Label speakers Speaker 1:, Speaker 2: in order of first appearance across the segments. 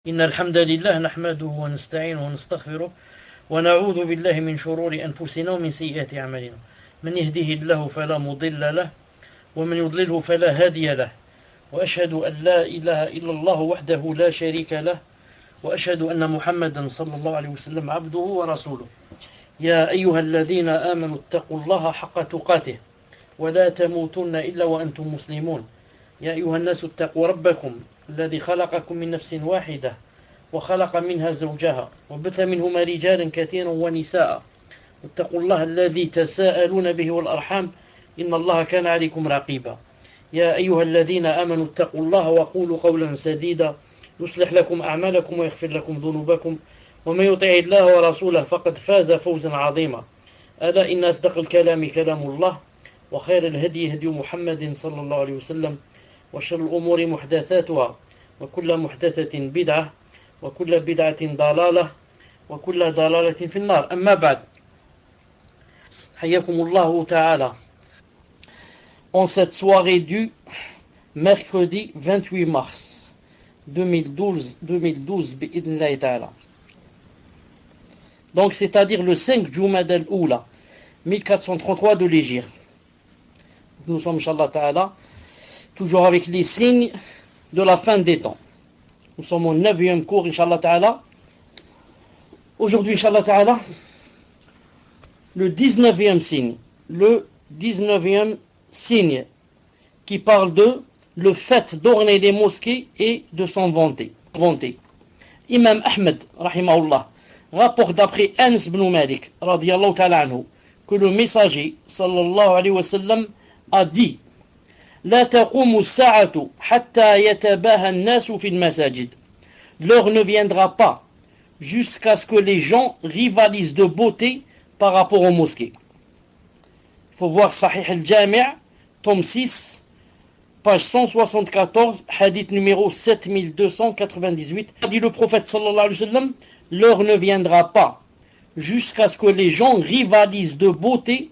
Speaker 1: إن الحمد لله نحمده ونستعينه ونستغفره ونعوذ بالله من شرور أنفسنا ومن سيئات أعمالنا من يهده الله فلا مضل له ومن يضلله فلا هادي له وأشهد أن لا إله إلا الله وحده لا شريك له وأشهد أن محمدا صلى الله عليه وسلم عبده ورسوله يا أيها الذين آمنوا اتقوا الله حق تقاته ولا تموتن إلا وأنتم مسلمون يا أيها الناس اتقوا ربكم الذي خلقكم من نفس واحدة وخلق منها زوجها وبث منهما رجالا كثيرا ونساء واتقوا الله الذي تساءلون به والأرحام إن الله كان عليكم رقيبا يا أيها الذين آمنوا اتقوا الله وقولوا قولا سديدا يصلح لكم أعمالكم ويغفر لكم ذنوبكم ومن يطع الله ورسوله فقد فاز فوزا عظيما ألا إن أصدق الكلام كلام الله وخير الهدي هدي محمد صلى الله عليه وسلم وشر الأمور محدثاتها وكل محدثة بدعة وكل بدعة ضلالة وكل ضلالة في النار أما بعد حياكم الله تعالى. En cette soirée du mercredi 28 mars 2012 bi'idhnillahi ta'ala. Donc c'est-à-dire le 5 Jumada al-Oula 1433 de l'Hégire. Nous sommes inchallah ta'ala toujours avec les signes de la fin des temps. Nous sommes au 9e cours, Inch'Allah Ta'ala. Aujourd'hui, Inch'Allah Ta'ala, le 19e signe. Le 19e signe qui parle de le fait d'orner les mosquées et de s'en vanter. Imam Ahmed, rahimahullah, rapporte d'après Anas ibn Malik, radiyallahu ta'ala anhu, que le messager, sallallahu alayhi wa sallam, a dit: لا تقوم الساعة حتى يتباهى الناس في المساجد. L'heure ne viendra pas jusqu'à ce que les gens rivalisent de beauté par rapport aux mosquées. Il faut voir Sahih al-Jami', tome 6, page 174, hadith numéro 7298. A dit le prophète sallallahu alayhi wa sallam: l'heure ne viendra pas jusqu'à ce que les gens rivalisent de beauté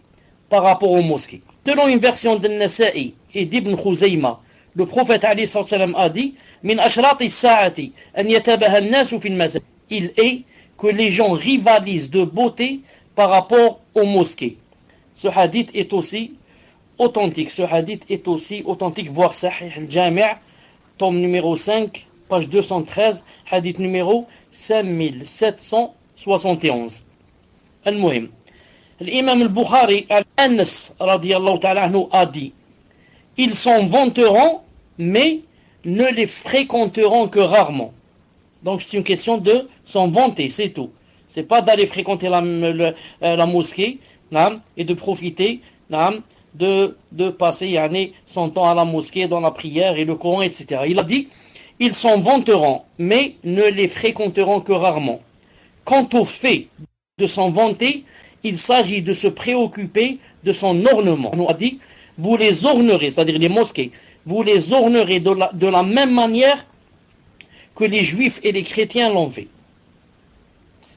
Speaker 1: par rapport aux mosquées. Selon une version d'An-Nasa'i et d'Ibn Khuzayma, le prophète a dit: Min ashrati sa'ati an yatabaha an-nasu fi al-masajid. Il est que les gens rivalisent de beauté par rapport aux mosquées. Ce hadith est aussi authentique. Voir Sahih al-Jami', tome numéro 5, page 213, hadith numéro 5771. Al-Muhim. L'imam al-Bukhari, Anas radiyallahu ta'ala anhu, a dit: ils s'en vanteront, mais ne les fréquenteront que rarement. Donc c'est une question de s'en vanter, c'est tout. C'est pas d'aller fréquenter la mosquée et de profiter de passer son temps à la mosquée, dans la prière et le Coran, etc. Il a dit: ils s'en vanteront, mais ne les fréquenteront que rarement. Quant au fait de s'en vanter, il s'agit de se préoccuper de son ornement. On a dit: vous les ornerez, c'est-à-dire les mosquées, vous les ornerez de la même manière que les juifs et les chrétiens l'ont fait.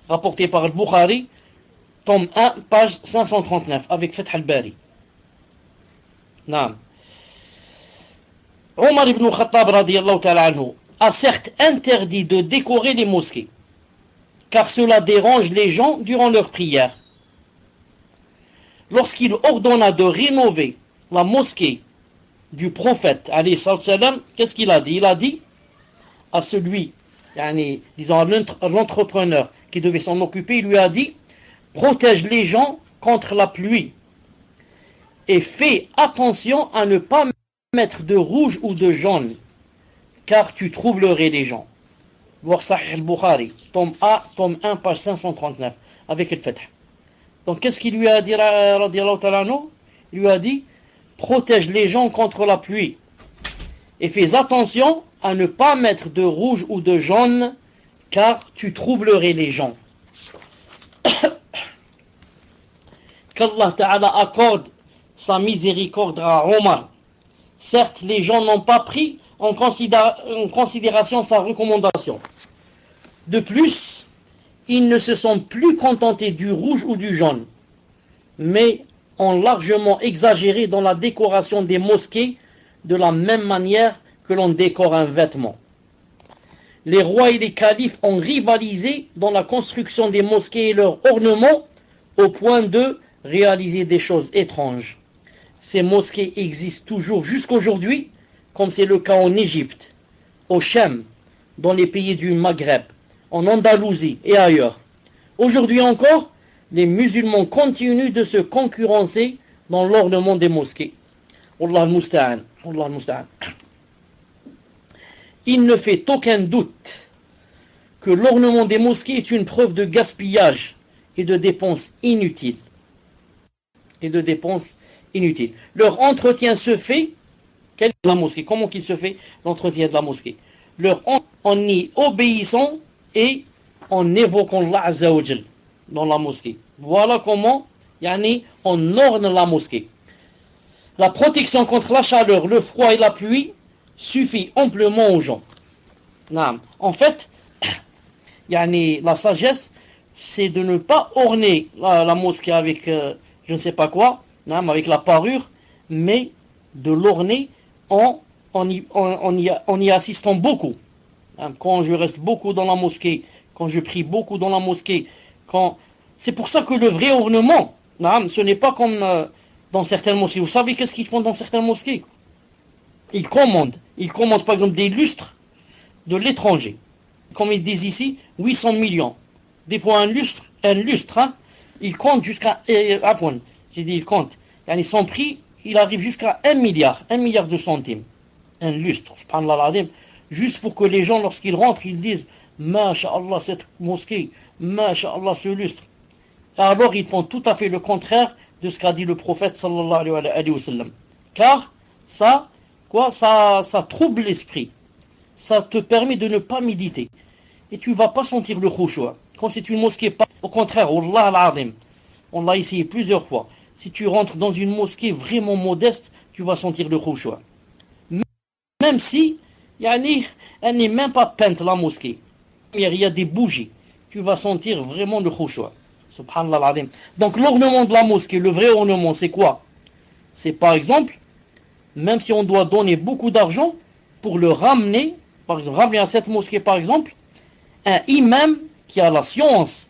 Speaker 1: Rapporté par Al-Bukhari, tome 1, page 539, avec Fath al-Bari. Naam. Omar ibn Khattab radiyallahu ta'ala anhu a certes interdit de décorer les mosquées, car cela dérange les gens durant leur prière. Lorsqu'il ordonna de rénover la mosquée du prophète, alayhi salam, qu'est-ce qu'il a dit? Il a dit à celui, disons à l'entrepreneur qui devait s'en occuper, il lui a dit: protège les gens contre la pluie et fais attention à ne pas mettre de rouge ou de jaune, car tu troublerais les gens. Voir Sahih al-Bukhari, tome 1, page 539, avec le Fath. Donc qu'est-ce qu'il lui a dit, radiyallahu ta'ala anhu? Il lui a dit: protège les gens contre la pluie et fais attention à ne pas mettre de rouge ou de jaune, car tu troublerais les gens. Qu'Allah ta'ala accorde sa miséricorde à Omar. Certes, les gens n'ont pas pris en considération sa recommandation. De plus, ils ne se sont plus contentés du rouge ou du jaune, mais ont largement exagéré dans la décoration des mosquées de la même manière que l'on décore un vêtement. les rois et les califes ont rivalisé dans la construction des mosquées et leurs ornements au point de réaliser des choses étranges. Ces mosquées existent toujours jusqu'aujourd'hui, comme c'est le cas en Égypte, au Cham, dans les pays du Maghreb, en Andalousie et ailleurs. Aujourd'hui encore, les musulmans continuent de se concurrencer dans l'ornement des mosquées. Wallah al-Musta'an. Wallah al-Musta'an. Il ne fait aucun doute que l'ornement des mosquées est une preuve de gaspillage et de dépenses inutiles. Leur entretien se fait, quelle est la mosquée? Comment qu'il se fait l'entretien de la mosquée? En y obéissant et en évoquant Allah Azza wa Jal dans la mosquée. Voilà comment on orne la mosquée. La protection contre la chaleur, le froid et la pluie suffit amplement aux gens. En fait, la sagesse, c'est de ne pas orner la mosquée avec je ne sais pas quoi, avec la parure, mais de l'orner en y assistant beaucoup. Quand je reste beaucoup dans la mosquée, quand je prie beaucoup dans la mosquée, c'est pour ça que le vrai ornement, ce n'est pas comme dans certaines mosquées. Vous savez qu'est-ce qu'ils font dans certaines mosquées? Ils commandent par exemple des lustres de l'étranger. Comme ils disent ici, 800 millions. Des fois un lustre, il compte jusqu'à... il compte. Son prix, il arrive jusqu'à 1 milliard de centimes. Un lustre, subhanallah, juste pour que les gens, lorsqu'ils rentrent, ils disent Masha'Allah, cette mosquée, Masha'Allah, ce lustre. Alors ils font tout à fait le contraire de ce qu'a dit le prophète sallallahu alayhi wa sallam. Car ça trouble l'esprit. Ça te permet de ne pas méditer. Et tu ne vas pas sentir le khushu'. Quand c'est une mosquée, au contraire, Wallah al-Azim, on l'a essayé plusieurs fois. Si tu rentres dans une mosquée vraiment modeste, tu vas sentir le khushu'. Même si, elle n'est même pas peinte, la mosquée. Il y a des bougies. Tu vas sentir vraiment le khushu'. Subhanallah al-Azim. Donc l'ornement de la mosquée, le vrai ornement, c'est quoi? C'est par exemple, même si on doit donner beaucoup d'argent pour le ramener, par exemple, ramener à cette mosquée par exemple, un imam qui a la science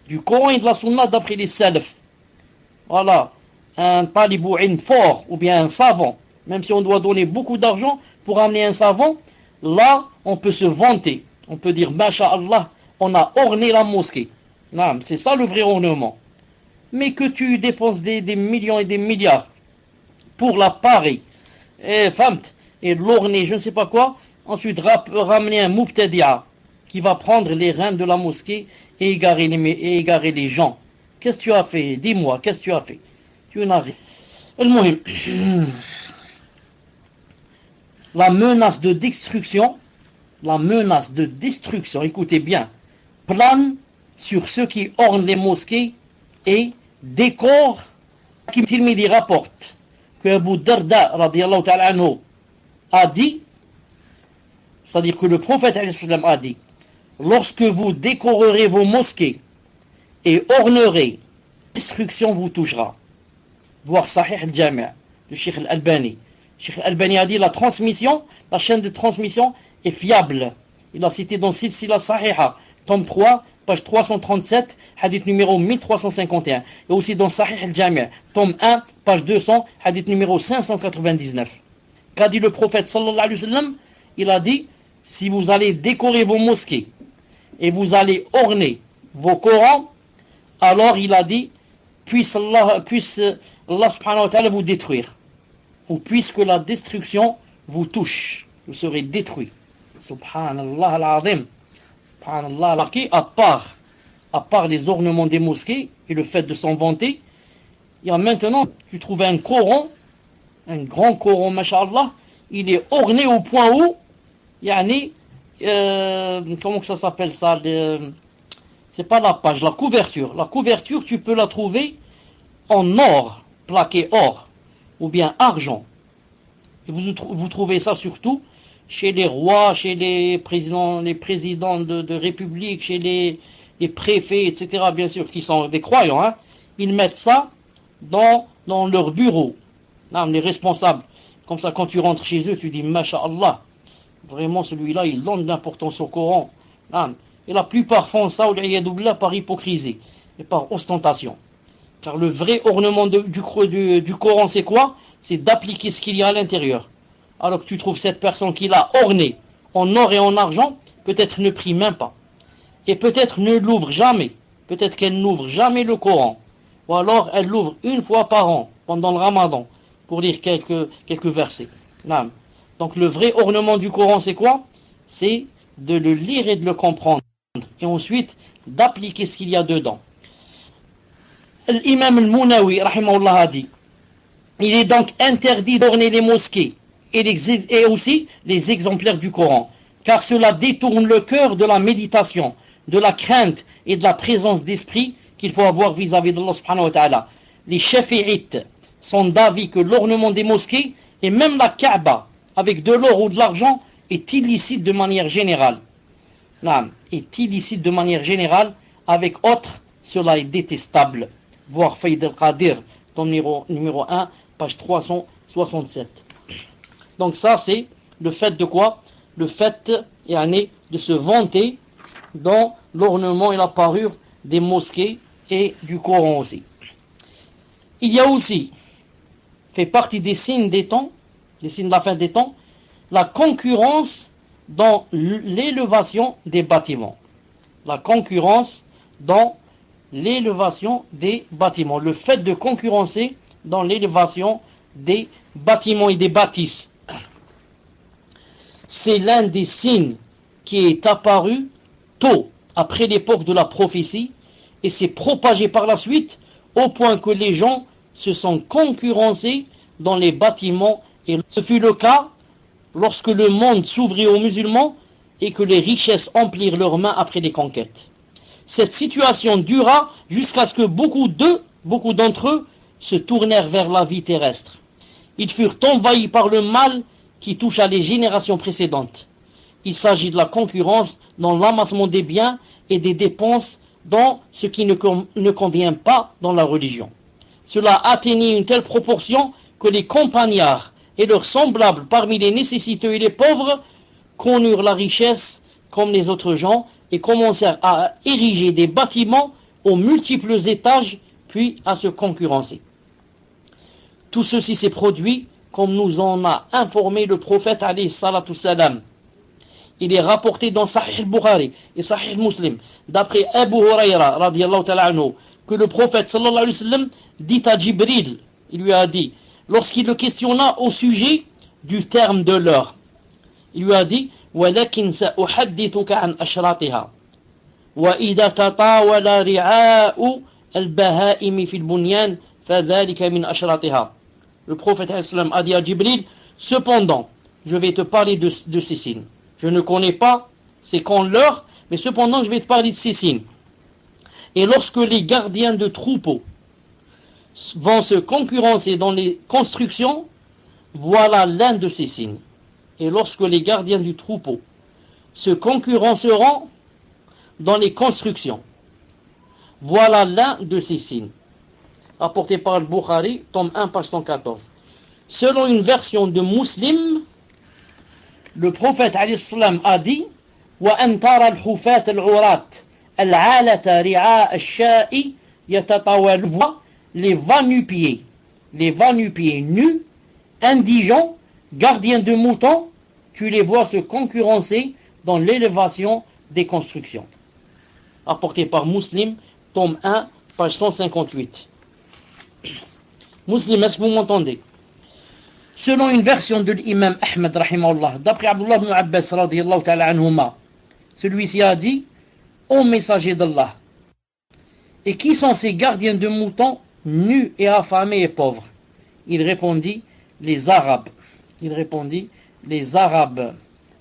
Speaker 1: du Coran et de la Sunna d'après les salafs. Voilà, un talibou'in fort ou bien un savant, même si on doit donner beaucoup d'argent pour ramener un savant, là on peut se vanter, on peut dire Masha'Allah, on a orné la mosquée. Non, c'est ça le vrai ornement. Mais que tu dépenses des millions et des milliards pour l'appareil, et l'orner, je ne sais pas quoi, ensuite ramener un mubtadi'a qui va prendre les reins de la mosquée et égarer les gens. Qu'est-ce que tu as fait? Dis-moi, qu'est-ce que tu as fait? Tu n'as rien. La menace de destruction, écoutez bien, plane sur ceux qui ornent les mosquées et décorent. Hakim Tirmidhi rapporte que Abu Darda radiyallahu ta'ala anhu a dit, c'est-à-dire que le prophète a dit, lorsque vous décorerez vos mosquées et ornerez, destruction vous touchera. Voir Sahih al-Jami' de Sheikh al-Albani. Sheikh al-Albani a dit la chaîne de transmission est fiable. Il a cité dans Silsila Sahiha, tome 3, page 337, hadith numéro 1351. Et aussi dans Sahih al-Jami', tome 1, page 200, hadith numéro 599. Qu'a dit le prophète sallallahu alayhi wa sallam? Il a dit, si vous allez décorer vos mosquées et vous allez orner vos Corans, alors il a dit, puisse Allah subhanahu wa ta'ala vous détruire, ou puisque la destruction vous touche, vous serez détruits. Subhanallah al-Azim. Subhanallah al-Azim. À part les ornements des mosquées et le fait de s'en vanter, il y a maintenant, tu trouves un Coran, un grand Coran, masha'Allah, il est orné au point où, comment que ça s'appelle ça, c'est pas la page, la couverture. La couverture, tu peux la trouver en or, plaqué or, ou bien argent. Et vous trouvez ça surtout chez les rois, chez les présidents de république, chez les préfets, etc., bien sûr, qui sont des croyants, hein. Ils mettent ça dans leur bureau, les responsables. Comme ça, quand tu rentres chez eux, tu dis, Masha'Allah, Vraiment, celui-là, il donne de l'importance au Coran. Et la plupart font ça, par hypocrisie et par ostentation. Car le vrai ornement du Coran, c'est quoi? C'est d'appliquer ce qu'il y a à l'intérieur. Alors que tu trouves cette personne qui l'a orné en or et en argent, peut-être ne prie même pas. Et peut-être ne l'ouvre jamais. Peut-être qu'elle n'ouvre jamais le Coran. Ou alors elle l'ouvre une fois par an, pendant le Ramadan, pour lire quelques versets. Donc le vrai ornement du Coran, c'est quoi? C'est de le lire et de le comprendre. Et ensuite, d'appliquer ce qu'il y a dedans. L'imam al-Munawi, rahimahullah, a dit, il est donc interdit d'orner les mosquées et aussi les exemplaires du Coran, car cela détourne le cœur de la méditation, de la crainte et de la présence d'esprit qu'il faut avoir vis-à-vis d'Allah subhanahu wa ta'ala. Les Shafi'ites sont d'avis que l'ornement des mosquées et même la Kaaba avec de l'or ou de l'argent est illicite de manière générale. Est illicite de manière générale, avec autres, cela est détestable. Voir Faïd al-Qadir, tome numéro 1, page 367. Donc ça, c'est le fait de quoi? Le fait de se vanter dans l'ornement et la parure des mosquées et du Coran aussi. Il y a aussi, fait partie des signes des temps, des signes de la fin des temps, la concurrence dans l'élévation des bâtiments. La concurrence dans l'élévation des bâtiments. Le fait de concurrencer dans l'élévation des bâtiments et des bâtisses. C'est l'un des signes qui est apparu tôt, après l'époque de la prophétie, et s'est propagé par la suite, au point que les gens se sont concurrencés dans les bâtiments. Et ce fut le cas lorsque le monde s'ouvrit aux musulmans et que les richesses emplirent leurs mains après les conquêtes. Cette situation dura jusqu'à ce que beaucoup d'entre eux se tournèrent vers la vie terrestre. Ils furent envahis par le mal qui touche à les générations précédentes. Il s'agit de la concurrence dans l'amassement des biens et des dépenses dans ce qui ne convient pas dans la religion. Cela atteignit une telle proportion que les campagnards et leurs semblables parmi les nécessiteux et les pauvres connurent la richesse comme les autres gens et commencèrent à ériger des bâtiments aux multiples étages puis à se concurrencer. Tout ceci s'est produit comme nous en a informé le prophète alayhi salatu salam. Il est rapporté dans Sahih al-Bukhari et Sahih Muslim d'après Abu Huraira radiyallahu ta'ala anhu que le prophète sallallahu alayhi wa sallam dit à Jibril, il lui a dit, lorsqu'il le questionna au sujet du terme de l'heure, il lui a dit وَلَكِنْ سَأُحَدِّثُكَ عَنْ أَشْرَاطِهَا وَإِذَا تَطَاوَلَ رِعَاءُ الْبَهَائِمِ فِي الْبُنْيَانِ فَذَلِكَ مِنْ أَشْرَاطِهَا. Le prophète a dit à Jibril, cependant, je vais te parler de ces signes. Je ne connais pas c'est quand l'heure, mais cependant je vais te parler de ces signes. Et lorsque les gardiens de troupeaux vont se concurrencer dans les constructions, voilà l'un de ces signes. Et lorsque les gardiens du troupeau se concurrenceront dans les constructions, voilà l'un de ces signes. Rapporté par Al-Bukhari, tome 1, page 114. Selon une version de Muslim, le prophète a dit وَأَنْ تَرَى الْحُفَاةَ الْعُرَاةَ الْعَالَةَ رِعَاءَ الشَّاءِ يَتَطَاوَلُونَ. Les va-nu-pieds nus, indigents, gardiens de moutons, tu les vois se concurrencer dans l'élévation des constructions. Rapporté par Muslim, tome 1, page 158. Muslim, est-ce que vous m'entendez? Selon une version de l'imam Ahmed, rahimahullah, d'après Abdullah ibn Abbas, radiyallahu ta'ala anhuma, celui-ci a dit, ô messager d'Allah, et qui sont ces gardiens de moutons nus et affamés et pauvres? Il répondit, les Arabes.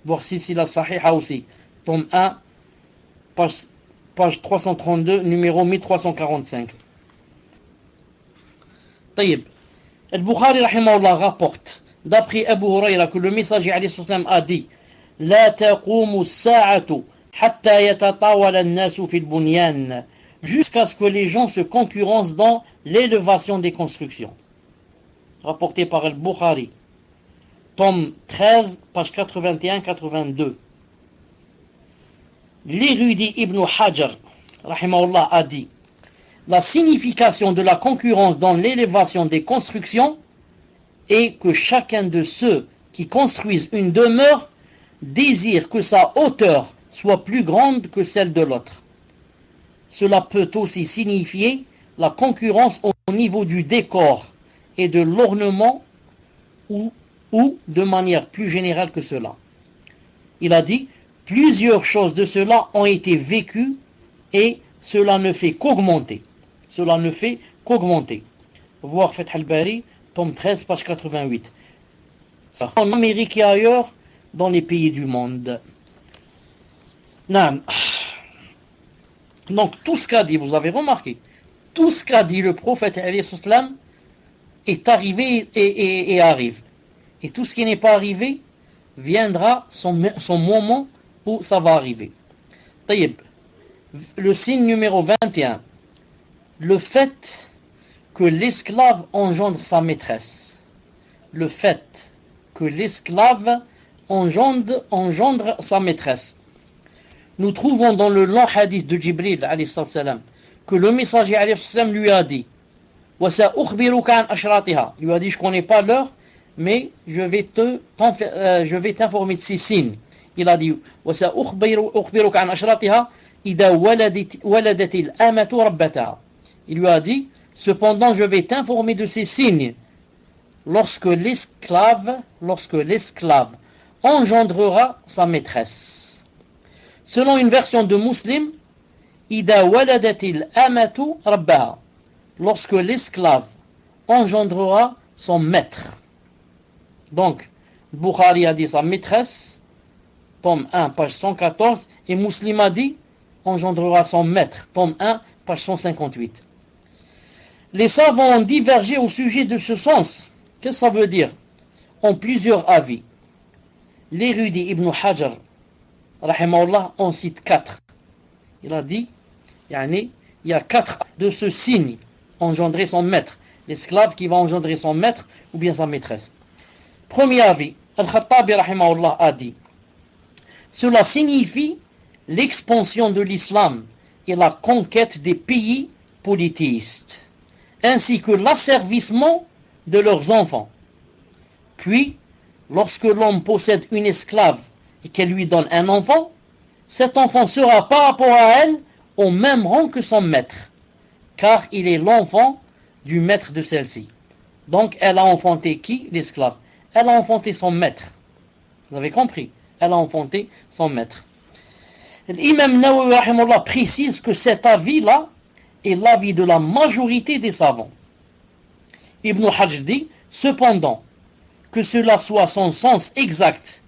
Speaker 1: Voici si la Sahiha aussi, tome 1, page 332, numéro 1345. Taïb. Al-Bukhari rahimahullah rapporte d'après Abu Huraira que le messager alayhi salam a dit La taqumu as-sa'atu hatta yatatawala an-nasu fi al-bunyan, jusqu'à ce que les gens se concurrencent dans l'élévation des constructions. Rapporté par Al-Bukhari tome 13, page 81-82. L'érudit Ibn Hajar, rahimahullah, a dit: la signification de la concurrence dans l'élévation des constructions est que chacun de ceux qui construisent une demeure désire que sa hauteur soit plus grande que celle de l'autre. Cela peut aussi signifier la concurrence au niveau du décor et de l'ornement ou de manière plus générale que cela. Il a dit: plusieurs choses de cela ont été vécues et cela ne fait qu'augmenter. Cela ne fait qu'augmenter. Voir Fath al-Bari, tome 13, page 88. En Amérique et ailleurs, dans les pays du monde. Donc tout ce qu'a dit, vous avez remarqué, tout ce qu'a dit le prophète est arrivé et arrive. Et tout ce qui n'est pas arrivé, viendra son moment où ça va arriver. Taïb, le signe numéro 21. Le fait que l'esclave engendre sa maîtresse. Le fait que l'esclave engendre sa maîtresse. Nous trouvons dans le long hadith de Jibril que le messager lui a dit: lui a dit: je connais pas l'heure, mais je vais t'informer de ces signes. Il a dit: il lui a dit: cependant je vais t'informer de ces signes lorsque l'esclave engendrera sa maîtresse. Selon une version de Muslim, lorsque l'esclave engendrera son maître. Donc, Bukhari a dit sa maîtresse, tome 1, page 114, et Muslim a dit engendrera son maître, tome 1, page 158. Les savants ont divergé au sujet de ce sens. Qu'est-ce que ça veut dire? En plusieurs avis. L'érudit Ibn Hajar, rahimahullah, en cite 4. Il a dit, il y a 4 de ce signe, engendrer son maître. L'esclave qui va engendrer son maître ou bien sa maîtresse. Premier avis, Al-Khattabi, rahimahullah, a dit: cela signifie l'expansion de l'islam et la conquête des pays polythéistes, ainsi que l'asservissement de leurs enfants. Puis, lorsque l'homme possède une esclave et qu'elle lui donne un enfant, cet enfant sera par rapport à elle au même rang que son maître, car il est l'enfant du maître de celle-ci. Donc elle a enfanté qui? L'esclave. Elle a enfanté son maître. Vous avez compris? Elle a enfanté son maître. L'imam Nawawi rahimahullah précise que cet avis-là est l'avis de la majorité des savants. Ibn Hajj dit cependant que cela soit son sens exact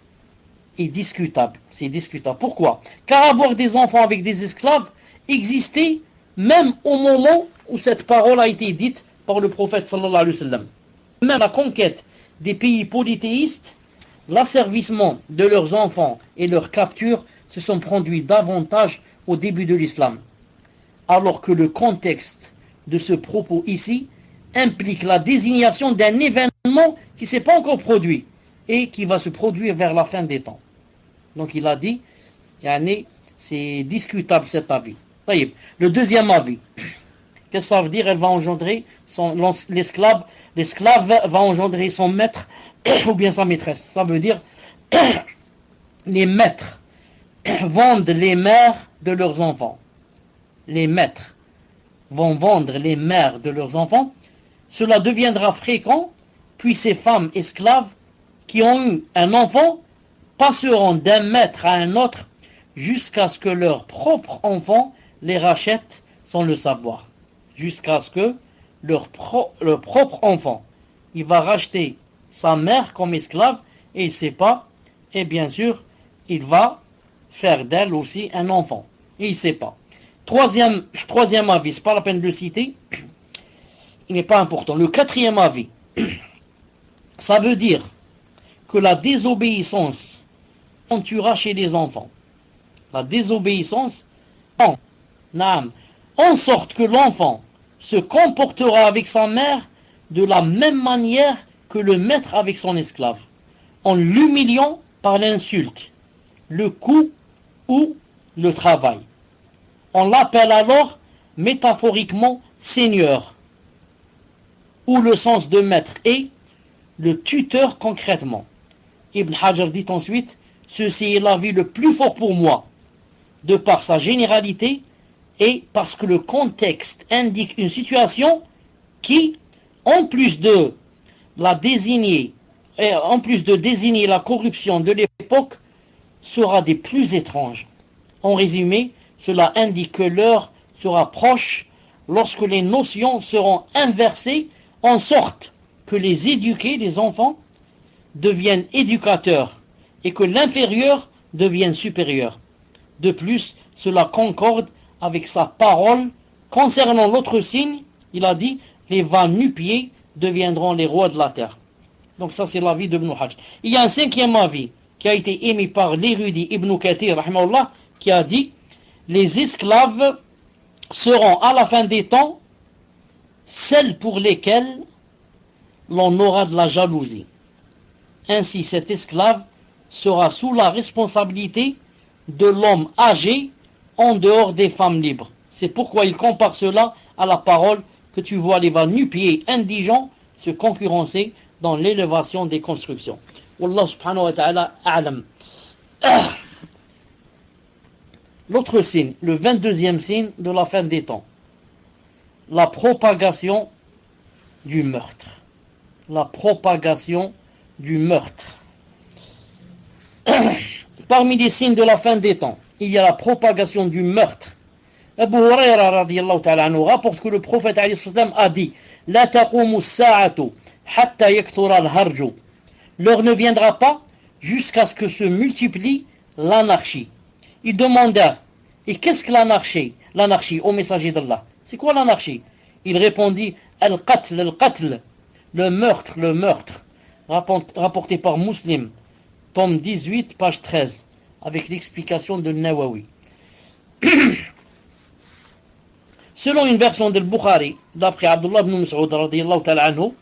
Speaker 1: est discutable. C'est discutable. Pourquoi? Car avoir des enfants avec des esclaves existait même au moment où cette parole a été dite par le prophète sallallahu alayhi wa sallam. Même la conquête des pays polythéistes, l'asservissement de leurs enfants et leur capture se sont produits davantage au début de l'islam. Alors que le contexte de ce propos ici implique la désignation d'un événement qui ne s'est pas encore produit et qui va se produire vers la fin des temps. Donc il a dit, c'est discutable cet avis. Le deuxième avis, qu'est-ce que ça veut dire? Elle va engendrer l'esclave va engendrer son maître ou bien sa maîtresse. Ça veut dire les maîtres vendent les mères de leurs enfants. Les maîtres vont vendre les mères de leurs enfants. Cela deviendra fréquent, puis ces femmes esclaves qui ont eu un enfant passeront d'un maître à un autre jusqu'à ce que leur propre enfant les rachète sans le savoir. Jusqu'à ce que leur propre enfant, il va racheter sa mère comme esclave et il ne sait pas, et bien sûr, il va faire d'elle aussi un enfant. Et il ne sait pas. Troisième avis, c'est pas la peine de le citer, il n'est pas important. Le quatrième avis, ça veut dire que la désobéissance s'entuera chez les enfants. La désobéissance, en sorte que l'enfant se comportera avec sa mère de la même manière que le maître avec son esclave. en l'humiliant par l'insulte, le coup ou le travail. On l'appelle alors métaphoriquement Seigneur, où le sens de maître est le tuteur concrètement. Ibn Hajar dit ensuite, ceci est l'avis le plus fort pour moi, de par sa généralité et parce que le contexte indique une situation qui, en plus de désigner la corruption de l'époque, sera des plus étranges. En résumé, cela indique que l'heure sera proche lorsque les notions seront inversées en sorte que les éduqués, les enfants, deviennent éducateurs et que l'inférieur devienne supérieur. De plus, cela concorde avec sa parole concernant l'autre signe. Il a dit, les va nu-pieds deviendront les rois de la terre. Donc ça c'est l'avis d'Ibn Hajj. Il y a un cinquième avis qui a été émis par l'érudit Ibn Kathir rahimahullah, qui a dit, les esclaves seront à la fin des temps celles pour lesquelles l'on aura de la jalousie. Ainsi cet esclave sera sous la responsabilité de l'homme âgé en dehors des femmes libres. C'est pourquoi il compare cela à la parole que tu vois les va-nu-pieds indigents se concurrencer dans l'élévation des constructions. Wallah subhanahu wa ta'ala a'lam. L'autre signe, le 22e signe de la fin des temps, la propagation du meurtre. La propagation du meurtre. Parmi les signes de la fin des temps, il y a la propagation du meurtre. Abu Huraira radiyallahu ta'ala anhu rapporte que le prophète alayhi salam a dit, la taqumu as-sa'atu hatta yakthura al-harju. L'heure ne viendra pas jusqu'à ce que se multiplie l'anarchie. Ils demandèrent, et qu'est-ce que l'anarchie? L'anarchie au messager d'Allah. C'est quoi l'anarchie? Il répondit, al-qatl, le meurtre, rapporté par Muslim, tome 18, page 13, avec l'explication de Nawawi. Selon une version de Bukhari, d'après Abdullah ibn Mas'ud radiyallahu ta'ala anhu,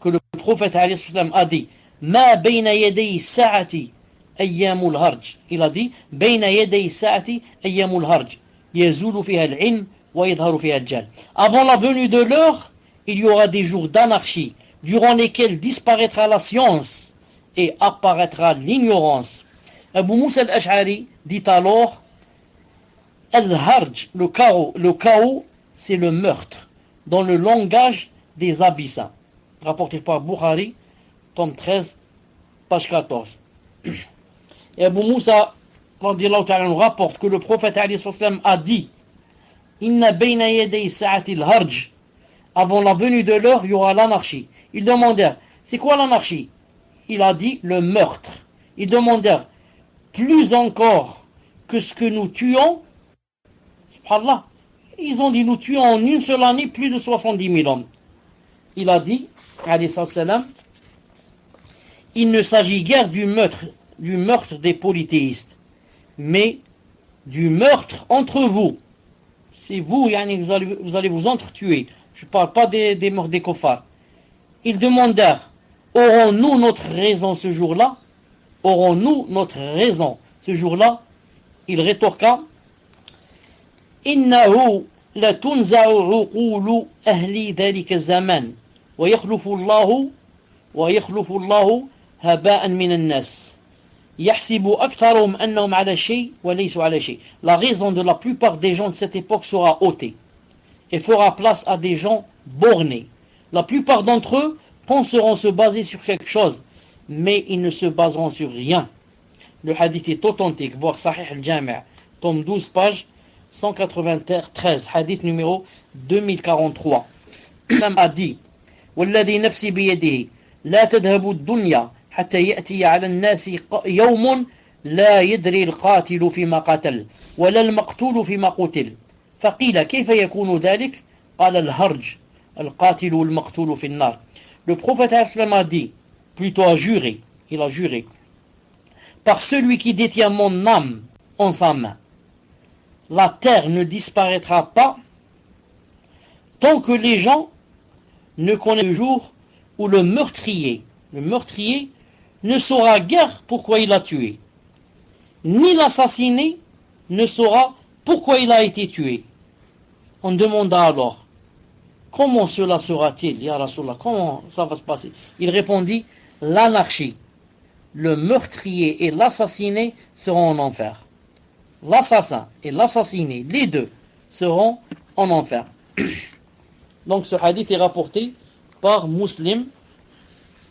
Speaker 1: que le prophète alayhi salam a dit, ma bayna yaday sa'ati ayyamul harj. Il a dit, bayna yaday sa'ati ayyamul harj, yazulu fiha al-ilm wa yadharu fiha al-jal. Avant la venue de l'heure, il y aura des jours d'anarchie, durant lesquels disparaîtra la science et apparaîtra l'ignorance. Abu Moussa al-Ash'ari dit alors, al-harj, le chaos, c'est le meurtre, dans le langage des abyssins. Rapporté par Bukhari, tome 13, page 14. Et Abu Moussa rapporte que le prophète a dit, inna bayna yaday sa'ati al-harj, avant la venue de l'heure, il y aura l'anarchie. Ils demandèrent, c'est quoi l'anarchie? Il a dit, le meurtre. Ils demandèrent, plus encore que ce que nous tuons, subhanallah, ils ont dit, nous tuons en une seule année plus de 70 000 hommes. Il a dit, alayhi salam, il ne s'agit guère du meurtre des polythéistes, mais du meurtre entre vous. C'est vous, vous allez vous entretuer. Je ne parle pas des morts des koffars. Ils demandèrent, aurons-nous notre raison ce jour-là? Aurons-nous notre raison ce jour-là? Il rétorqua, innahu la tunza'u uqulu ahli dhalika zaman wa yakhlufu Allahu haba'an min an-nas yahsibu aktharuhum annahum ala shay wa laysu ala shay. La raison de la plupart des gens de cette époque sera ôtée et fera place à des gens bornés. La plupart d'entre eux penseront se baser sur quelque chose, mais ils ne se baseront sur rien. Le hadith est authentique, voir Sahih al-Jami', tome 12, page 193, hadith numéro 2043. L'homme a dit, والذي نفسي بيده لا تذهب الدنيا حتى يأتي على الناس يوم لا يدري القاتل فيما قتل ولا المقتول فيما قتل. فقيل كيف يكون ذلك؟ قال الهرج القاتل والمقتول في النار. Le prophète a dit, plutôt a juré, il a juré, par celui qui détient mon âme en sa main, la terre ne disparaîtra pas tant que les gens ne connaissent le jour où le meurtrier ne saura guère pourquoi il a tué, ni l'assassiné ne saura pourquoi il a été tué. On demanda alors, comment cela sera-t-il, ya Rasulallah, comment ça va se passer? Il répondit, l'anarchie, le meurtrier et l'assassiné seront en enfer. L'assassin et l'assassiné, les deux, seront en enfer. Donc ce hadith est rapporté par Muslim,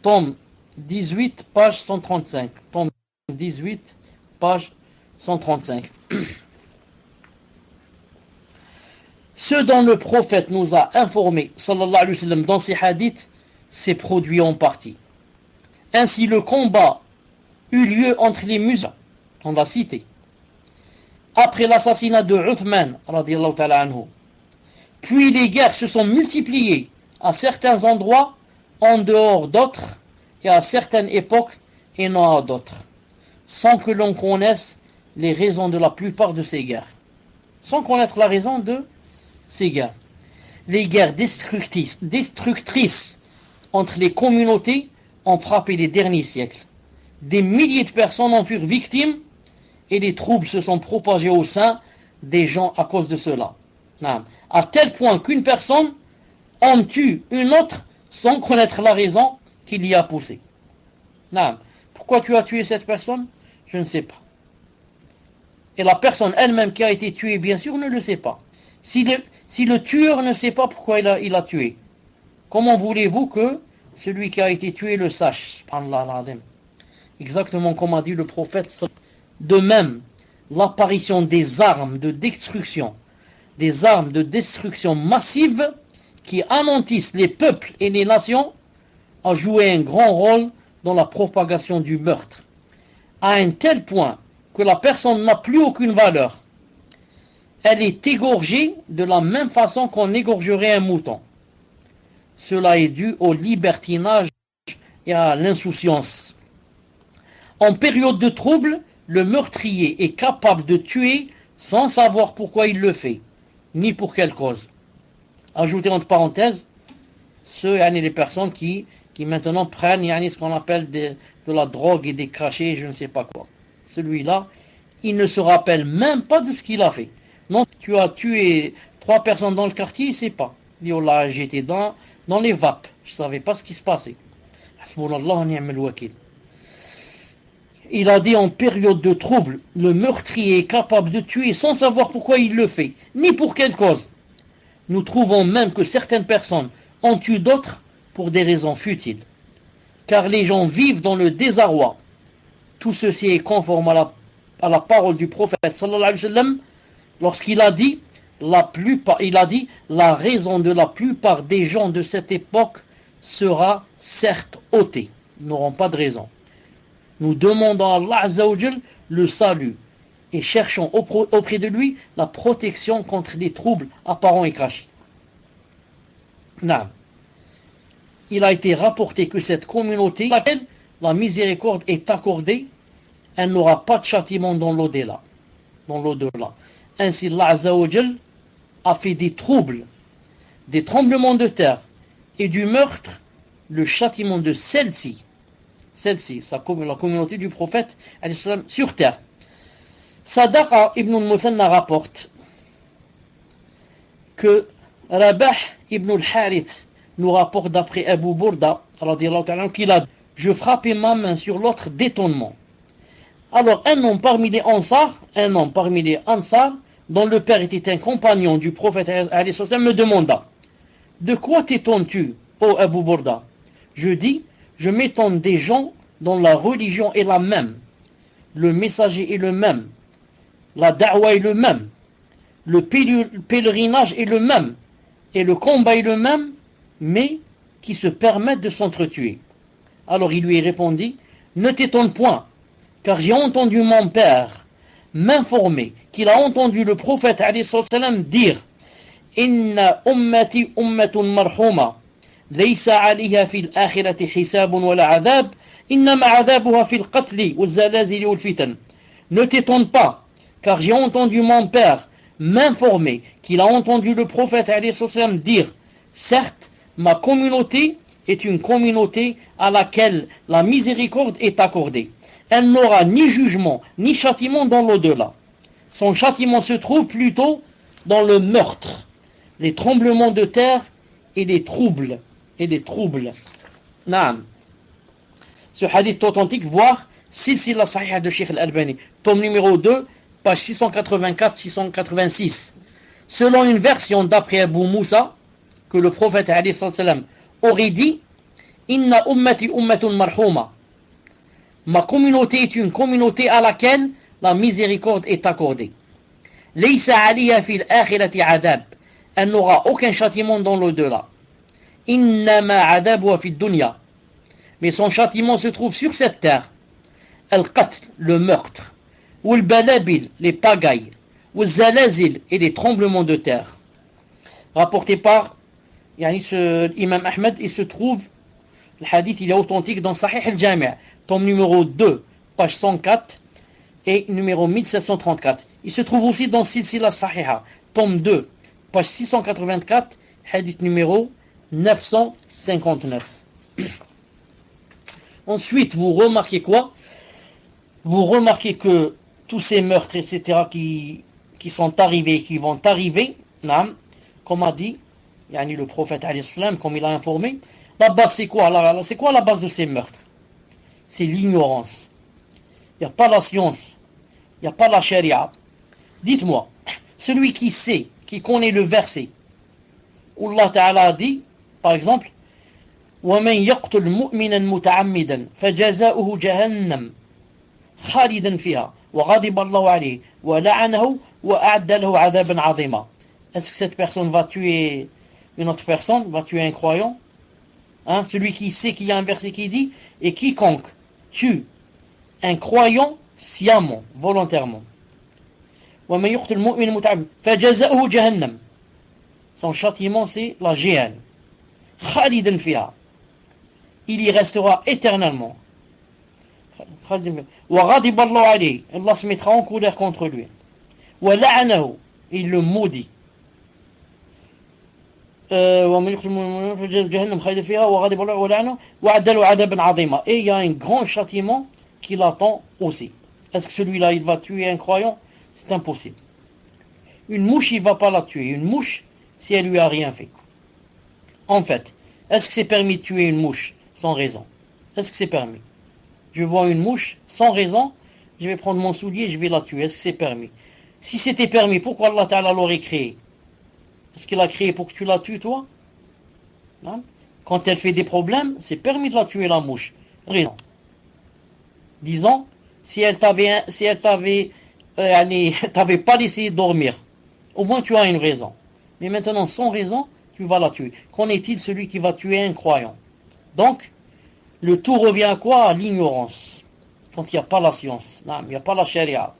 Speaker 1: tome 18, page 135. Tome 18, page 135. Ce dont le prophète nous a informé, sallallahu alayhi wa sallam, dans ces hadiths, s'est produit en partie. Ainsi, le combat eut lieu entre les musulmans, on l'a cité, après l'assassinat de Uthman, radiyallahu ta'ala anhu. Puis les guerres se sont multipliées à certains endroits, en dehors d'autres, et à certaines époques, et non à d'autres, sans que l'on connaisse les raisons de la plupart de ces guerres. Sans connaître la raison de ces guerres. Les guerres destructrices entre les communautés ont frappé les derniers siècles. Des milliers de personnes en furent victimes et les troubles se sont propagés au sein des gens à cause de cela. À tel point qu'une personne en tue une autre sans connaître la raison qui l'y a poussé. Pourquoi tu as tué cette personne? Je ne sais pas. Et la personne elle-même qui a été tuée, bien sûr, ne le sait pas. Si le tueur ne sait pas pourquoi il a tué, comment voulez-vous que celui qui a été tué le sache? Exactement comme a dit le prophète. De même, l'apparition des armes de destruction massive qui anéantissent les peuples et les nations, a joué un grand rôle dans la propagation du meurtre, à un tel point que la personne n'a plus aucune valeur. Elle est égorgée de la même façon qu'on égorgerait un mouton. Cela est dû au libertinage et à l'insouciance. En période de trouble, le meurtrier est capable de tuer sans savoir pourquoi il le fait, ni pour quelle cause. Ajoutez entre parenthèses, les personnes qui maintenant prennent ce qu'on appelle de la drogue et des cachets, je ne sais pas quoi. Celui-là, il ne se rappelle même pas de ce qu'il a fait. Non, tu as tué 3 personnes dans le quartier, il ne sait pas. J'étais dans les vapes, je ne savais pas ce qui se passait. Il a dit en période de trouble, le meurtrier est capable de tuer sans savoir pourquoi il le fait, ni pour quelle cause. Nous trouvons même que certaines personnes en tuent d'autres pour des raisons futiles. Car les gens vivent dans le désarroi. Tout ceci est conforme à la parole du prophète sallallahu alayhi wa sallam, lorsqu'il a dit, la raison de la plupart des gens de cette époque sera certes ôtée. Ils n'auront pas de raison. Nous demandons à Allah Azza wa Jal le salut et cherchons auprès de lui la protection contre les troubles apparents et cachés. Il a été rapporté que cette communauté, laquelle la miséricorde est accordée, elle n'aura pas de châtiment dans l'au-delà. Ainsi, Allah Azza wa Jal a fait des troubles, des tremblements de terre et du meurtre, le châtiment de celle-ci, la communauté du prophète sur terre. Sadaqa ibn al-Muthanna rapporte que Rabah ibn al-Harith nous rapporte d'après Abu Burda qu'il a dit, je frappais ma main sur l'autre d'étonnement. Alors un homme parmi les Ansar, dont le père était un compagnon du prophète me demanda, de quoi t'étonnes-tu, ô Abu Burda? Je dis, je m'étonne des gens dont la religion est la même, le messager est le même, la da'wa est le même, le pèlerinage est le même, et le combat est le même, mais qui se permettent de s'entretuer. Alors il lui répondit, ne t'étonne point, car j'ai entendu mon père m'informer qu'il a entendu le prophète dire, inna ummati ummatun marhuma, ليس عليها في الآخرة حساب ولا عذاب إنما عذابها في القتل والزلازل والفتن. Ne t'étonne pas, car j'ai entendu mon père m'informer qu'il a entendu le prophète dire, certes, ma communauté est une communauté à laquelle la miséricorde est accordée. Elle n'aura ni jugement ni châtiment dans l'au-delà. Son châtiment se trouve plutôt dans le meurtre, les tremblements de terre et les troubles. Naam. Ce hadith authentique, voire Silsila Sahih de Sheikh Al-Albani, tome numéro 2, page 684-686. Selon une version d'après Abu Moussa, que le prophète alayhi salam aurait dit: Inna ummati ummatun marhuma. Ma communauté est une communauté à laquelle la miséricorde est accordée. Laysa aliya fil akhirati adab. Elle n'aura aucun châtiment dans l'au-delà. Innama adabu fid dunya. Mais son châtiment se trouve sur cette terre. Al-qatl, le meurtre. Ou al-balabil, les pagailles. Ou al-zalazil, et les tremblements de terre. Rapporté par Imam Ahmed, il se trouve, le hadith il est authentique dans Sahih al-Jami', tome numéro 2, page 104 et numéro 1734. Il se trouve aussi dans Silsila Sahiha, tome 2, page 684, hadith numéro 959. Ensuite, vous remarquez quoi? Vous remarquez que tous ces meurtres, etc., qui sont arrivés, qui vont arriver, comme a dit le prophète, comme il a informé, la base c'est quoi? C'est quoi la base de ces meurtres? C'est l'ignorance. Il n'y a pas la science, il n'y a pas la charia. Dites-moi, celui qui sait, qui connaît le verset, où Allah Ta'ala a dit, par exemple, وَمَنْ يَقْتُلْ مُؤْمِنًا مُتَعَمِّدًا فَجَزَاؤُهُ جَهَنَّمْ خَالِدًا فِيهَا وَغَضِبَ اللَّهُ عَلَيْهِ وَلَعَنَهُ وَأَعَدَّ لَهُ عَذَابًا عَظِيمًا. Est-ce que cette personne va tuer une autre personne, va tuer un croyant? Celui qui sait qu'il y a un verset qui dit: et quiconque tue un croyant sciemment, volontairement. وَمَنْ يَقْتُلْ مُؤْمِنًا مُتَعَمِّدًا فَجَزَاؤُهُ جَهَنَّمْ. Son châtiment c'est la géhenne. خَالِدًا فِيهَا. Il y restera éternellement. وَغَضِبَ اللَّهُ عَلَيْهِ. Allah se mettra en colère contre lui. وَلَعَنَهُ. Il le maudit. Et il y a un grand châtiment qui l'attend aussi. Est-ce que celui-là il va tuer un croyant? C'est impossible. Une mouche il ne va pas la tuer. Une mouche si elle lui a rien fait. En fait, est-ce que c'est permis de tuer une mouche sans raison? Est-ce que c'est permis? Je vois une mouche sans raison, je vais prendre mon soulier et je vais la tuer. Est-ce que c'est permis? Si c'était permis, pourquoi Allah Ta'ala l'aurait créé? Est-ce qu'il a créé pour que tu la tues, toi? Quand elle fait des problèmes, c'est permis de la tuer, la mouche. Raison. Disons, si elle t'avait pas laissé dormir, au moins tu as une raison. Mais maintenant, sans raison, tu vas la tuer. Qu'en est-il celui qui va tuer un croyant? Donc, le tout revient à quoi? À l'ignorance. Quand il n'y a pas la science, il n'y a pas la charia.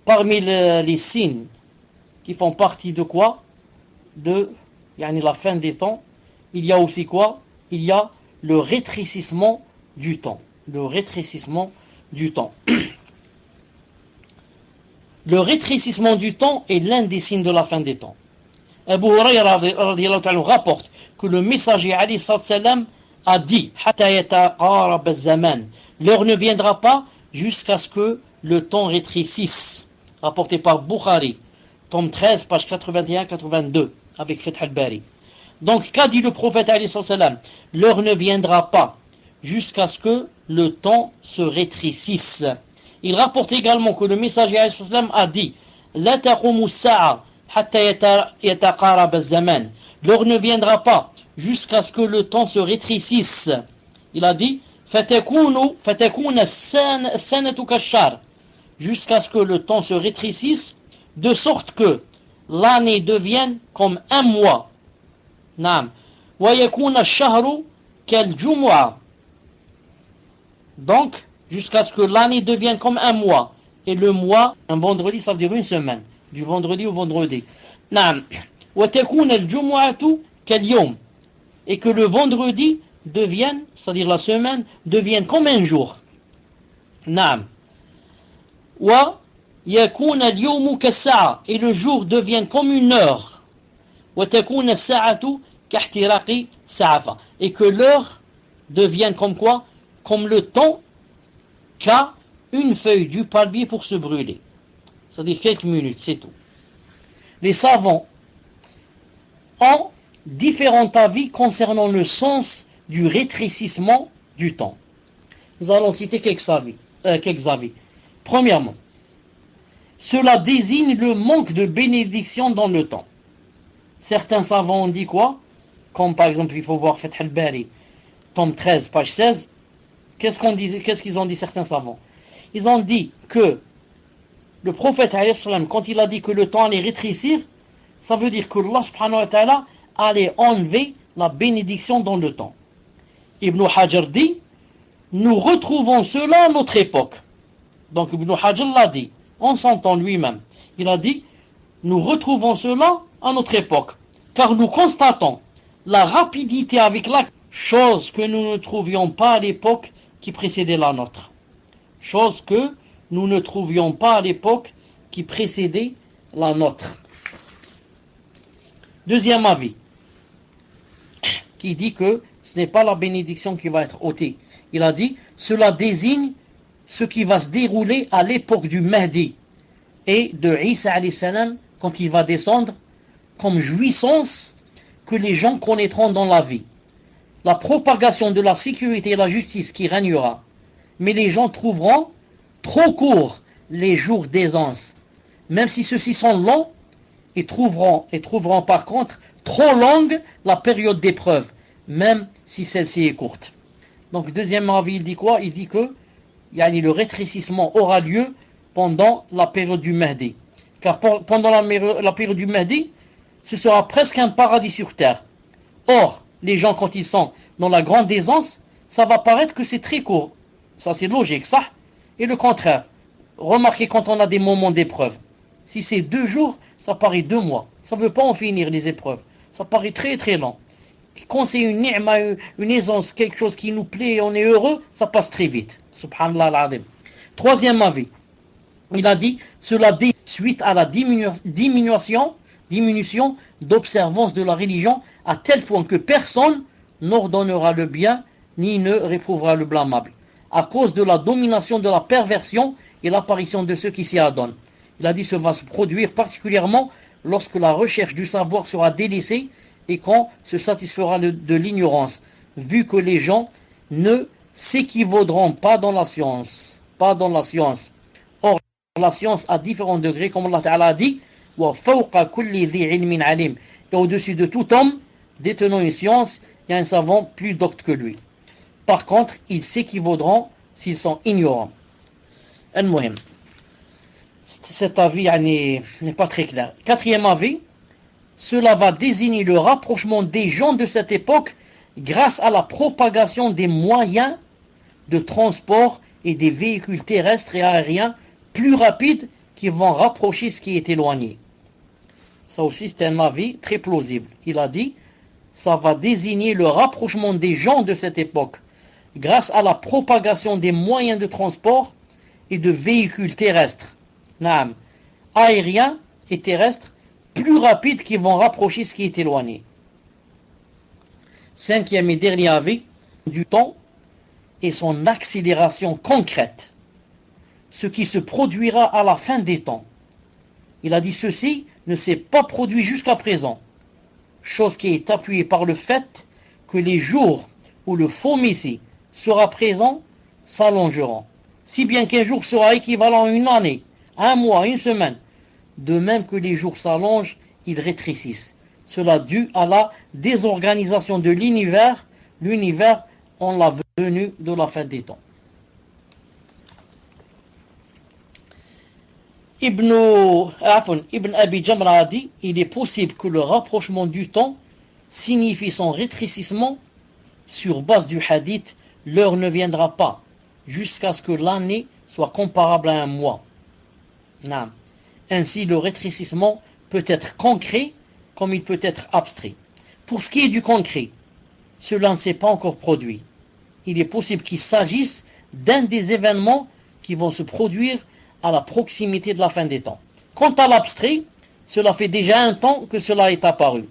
Speaker 1: Parmi les signes qui font partie de quoi? De la fin des temps, il y a aussi quoi? Il y a le rétrécissement du temps. Le rétrécissement du temps. Le rétrécissement du temps est l'un des signes de la fin des temps. Abu Hurayra rapporte que le messager alayhi salam a dit: l'heure ne viendra pas jusqu'à ce que le temps rétrécisse. Rapporté par Bukhari, tome 13, page 81-82, avec Fath al-Bari. Donc, qu'a dit le prophète alayhi salam? L'heure ne viendra pas jusqu'à ce que le temps se rétrécisse. Il rapporte également que le messager alayhi salam a dit: La taqumu as-sa'a hatta yataqarab az-zaman. L'heure ne viendra pas jusqu'à ce que le temps se rétrécisse. Il a dit: fatakuna as-sanatu kash-shahr. Jusqu'à ce que le temps se rétrécisse, de sorte que l'année devienne comme un mois. Naam. Wa yakuna ash-shahru kal-jumu'ah. Donc, jusqu'à ce que l'année devienne comme un mois. Et le mois, un vendredi, ça veut dire une semaine. Du vendredi au vendredi. Naam. Wa takuna al-jumu'atu kal-yawm. Et que le vendredi devienne, c'est-à-dire la semaine, devienne comme un jour. Naam. Wa يكون اليوم كالساعة, et le jour devient comme une heure. وتكون الساعة كاحتراق سعفة, et que l'heure devient comme quoi? Comme le temps qu'a une feuille du palmier pour se brûler. C'est-à-dire quelques minutes, c'est tout. Les savants ont différents avis concernant le sens du rétrécissement du temps. Nous allons citer quelques avis. Premièrement, cela désigne le manque de bénédiction dans le temps. Certains savants ont dit quoi? Comme par exemple, il faut voir Fath al-Bari, tome 13, page 16. Qu'est-ce qu'ils ont dit certains savants? Ils ont dit que le prophète, quand il a dit que le temps allait rétrécir, ça veut dire que Allah subhanahu wa ta'ala allait enlever la bénédiction dans le temps. Ibn Hajar dit, nous retrouvons cela à notre époque. Donc Ibn Hajar l'a dit, en son temps lui-même. Il a dit, nous retrouvons cela à notre époque, car nous constatons la rapidité avec la chose que nous ne trouvions pas à l'époque qui précédait la nôtre. Chose que nous ne trouvions pas à l'époque qui précédait la nôtre. Deuxième avis, qui dit que ce n'est pas la bénédiction qui va être ôtée. Il a dit, cela désigne ce qui va se dérouler à l'époque du Mahdi et de Isa alayhi salam quand il va descendre comme jouissance que les gens connaîtront dans la vie. La propagation de la sécurité et la justice qui régnera. Mais les gens trouveront trop courts les jours d'aisance, même si ceux-ci sont longs, et trouveront par contre trop longue la période d'épreuve, même si celle-ci est courte. Donc deuxième avis, il dit quoi? Il dit que le rétrécissement aura lieu pendant la période du Mahdi. Car pendant la période du Mahdi, ce sera presque un paradis sur terre. Or, les gens quand ils sont dans la grande aisance, ça va paraître que c'est très court. Ça c'est logique, ça. Et le contraire. Remarquez quand on a des moments d'épreuve. Si c'est 2 jours, ça paraît 2 mois. Ça ne veut pas en finir les épreuves. Ça paraît très très long. Quand c'est une ni'ma, une aisance, quelque chose qui nous plaît et on est heureux, ça passe très vite. Subhanallah al-Azim. Troisième avis. Il a dit, cela dit suite à la diminution d'observance de la religion à tel point que personne n'ordonnera le bien ni ne réprouvera le blâmable, à cause de la domination de la perversion et l'apparition de ceux qui s'y adonnent. Il a dit cela va se produire particulièrement lorsque la recherche du savoir sera délaissée et qu'on se satisfera de l'ignorance, vu que les gens ne s'équivaudront pas dans la science. Or, la science a différents degrés, comme Allah Ta'ala a dit, et au-dessus de tout homme détenant une science, il y a un savant plus docte que lui. Par contre, ils s'équivaudront s'ils sont ignorants. Al-Muhim. Cet avis n'est pas très clair. Quatrième avis, cela va désigner le rapprochement des gens de cette époque grâce à la propagation des moyens de transport et des véhicules terrestres et aériens plus rapides qui vont rapprocher ce qui est éloigné. Ça aussi c'est un avis très plausible. Il a dit, ça va désigner le rapprochement des gens de cette époque grâce à la propagation des moyens de transport et de véhicules terrestres, aériens et terrestres, plus rapides qui vont rapprocher ce qui est éloigné. Cinquième et dernier avis, du temps et son accélération concrète, ce qui se produira à la fin des temps. Il a dit ceci ne s'est pas produit jusqu'à présent, chose qui est appuyée par le fait que les jours où le faux Messie sera présent s'allongeront, si bien qu'un jour sera équivalent à une année, 1 mois, 1 semaine. De même que les jours s'allongent, ils rétrécissent. Cela dû à la désorganisation de l'univers en la venue de la fin des temps. Ibn Abi Jamra a dit, il est possible que le rapprochement du temps signifie son rétrécissement sur base du hadith, l'heure ne viendra pas jusqu'à ce que l'année soit comparable à un mois. Ainsi, le rétrécissement peut être concret comme il peut être abstrait. Pour ce qui est du concret, cela ne s'est pas encore produit. Il est possible qu'il s'agisse d'un des événements qui vont se produire à la proximité de la fin des temps. Quant à l'abstrait, cela fait déjà un temps que cela est apparu.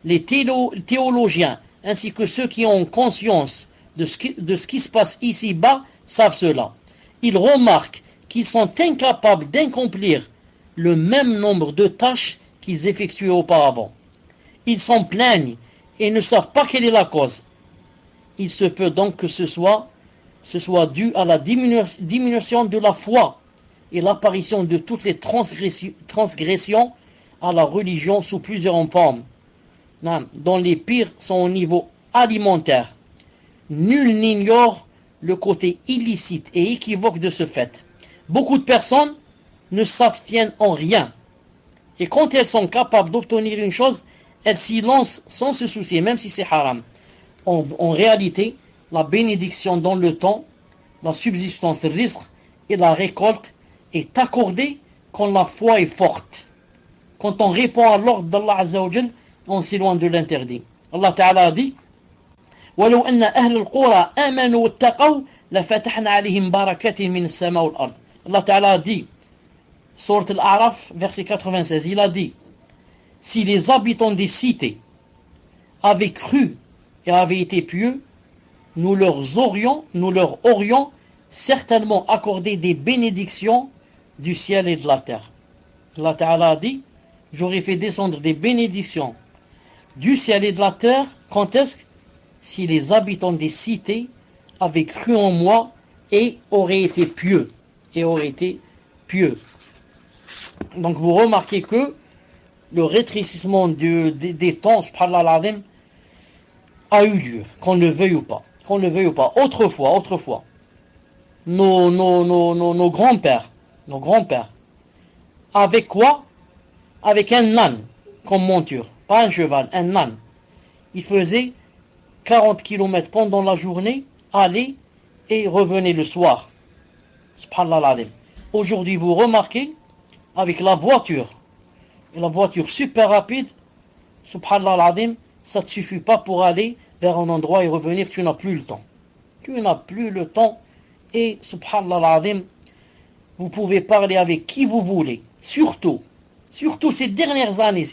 Speaker 1: Les théologiens, ainsi que ceux qui ont conscience de ce qui se passe ici-bas, savent cela. Ils remarquent qu'ils sont incapables d'accomplir le même nombre de tâches qu'ils effectuaient auparavant. Ils s'en plaignent et ne savent pas quelle est la cause. Il se peut donc que ce soit dû à la diminution de la foi et l'apparition de toutes les transgressions à la religion sous plusieurs formes, dont les pires sont au niveau alimentaire. Nul n'ignore le côté illicite et équivoque de ce fait. Beaucoup de personnes ne s'abstiennent en rien, et quand elles sont capables d'obtenir une chose, elles s'y lancent sans se soucier, même si c'est haram. En réalité, la bénédiction dans le temps, la subsistance rizq et la récolte est accordée quand la foi est forte. Quand on répond à l'ordre d'Allah Azza wa Jal, on s'éloigne de l'interdit. Allah Ta'ala a dit وَلَوْ أَنَّ أَهْلَ الْقُرَى آمَنُوا وَاتَّقَوْا لَفَتَحْنَا عَلَيْهِمْ بَرَكَاتٍ مِنَ السَّمَاءِ وَالْأَرْضِ. Allah Ta'ala a dit, Sourate Al-A'raf, verset 96, il a dit, si les habitants des cités avaient cru et avaient été pieux, nous leur aurions certainement accordé des bénédictions du ciel et de la terre. Allah Ta'ala a dit, j'aurais fait descendre des bénédictions du ciel et de la terre, quand est-ce que si les habitants des cités avaient cru en moi et auraient été pieux. Donc vous remarquez que le rétrécissement des temps, subhanallah al-azim, a eu lieu, qu'on le veuille ou pas. Autrefois, nos grands-pères, avec quoi? Avec un âne comme monture, pas un cheval, un âne. Ils faisaient 40 km pendant la journée, aller et revenir le soir. Subhanallah al-azim. Aujourd'hui, vous remarquez, avec la voiture, et la voiture super rapide, subhanallah al-azim, ça ne te suffit pas pour aller vers un endroit et revenir, tu n'as plus le temps. Et subhanallah al-azim, vous pouvez parler avec qui vous voulez. Surtout ces dernières années,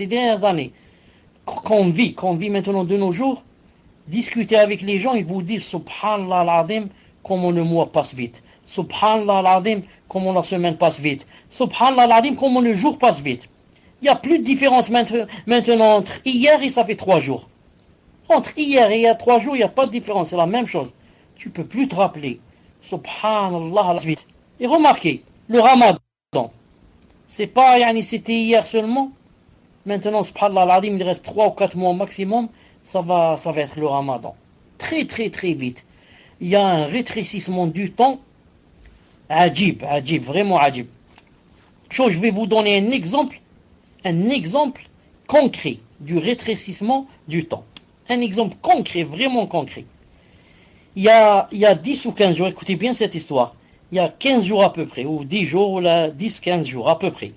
Speaker 1: qu'on vit maintenant de nos jours, discuter avec les gens, ils vous disent subhanallah al-azim, comment le mois passe vite. Subhanallah al-azim, comment la semaine passe vite. Subhanallah al-azim, comment le jour passe vite. Il n'y a plus de différence maintenant entre hier et ça fait 3 jours. Entre hier et il y a 3 jours, il n'y a pas de différence, c'est la même chose. Tu ne peux plus te rappeler. Subhanallah al-azim. Et remarquez, le ramadan, c'est pas, c'était hier seulement. Maintenant, subhanallah al-azim, il reste 3 ou 4 mois maximum, ça va être le ramadan. Très très très vite. Il y a un rétrécissement du temps. Ajib, vraiment ajib. Je vais vous donner un exemple concret du rétrécissement du temps. Un exemple concret, vraiment concret. Il y a 10 ou 15 jours, écoutez bien cette histoire. Il y a 15 jours à peu près, ou 10 jours, ou 10-15 jours à peu près.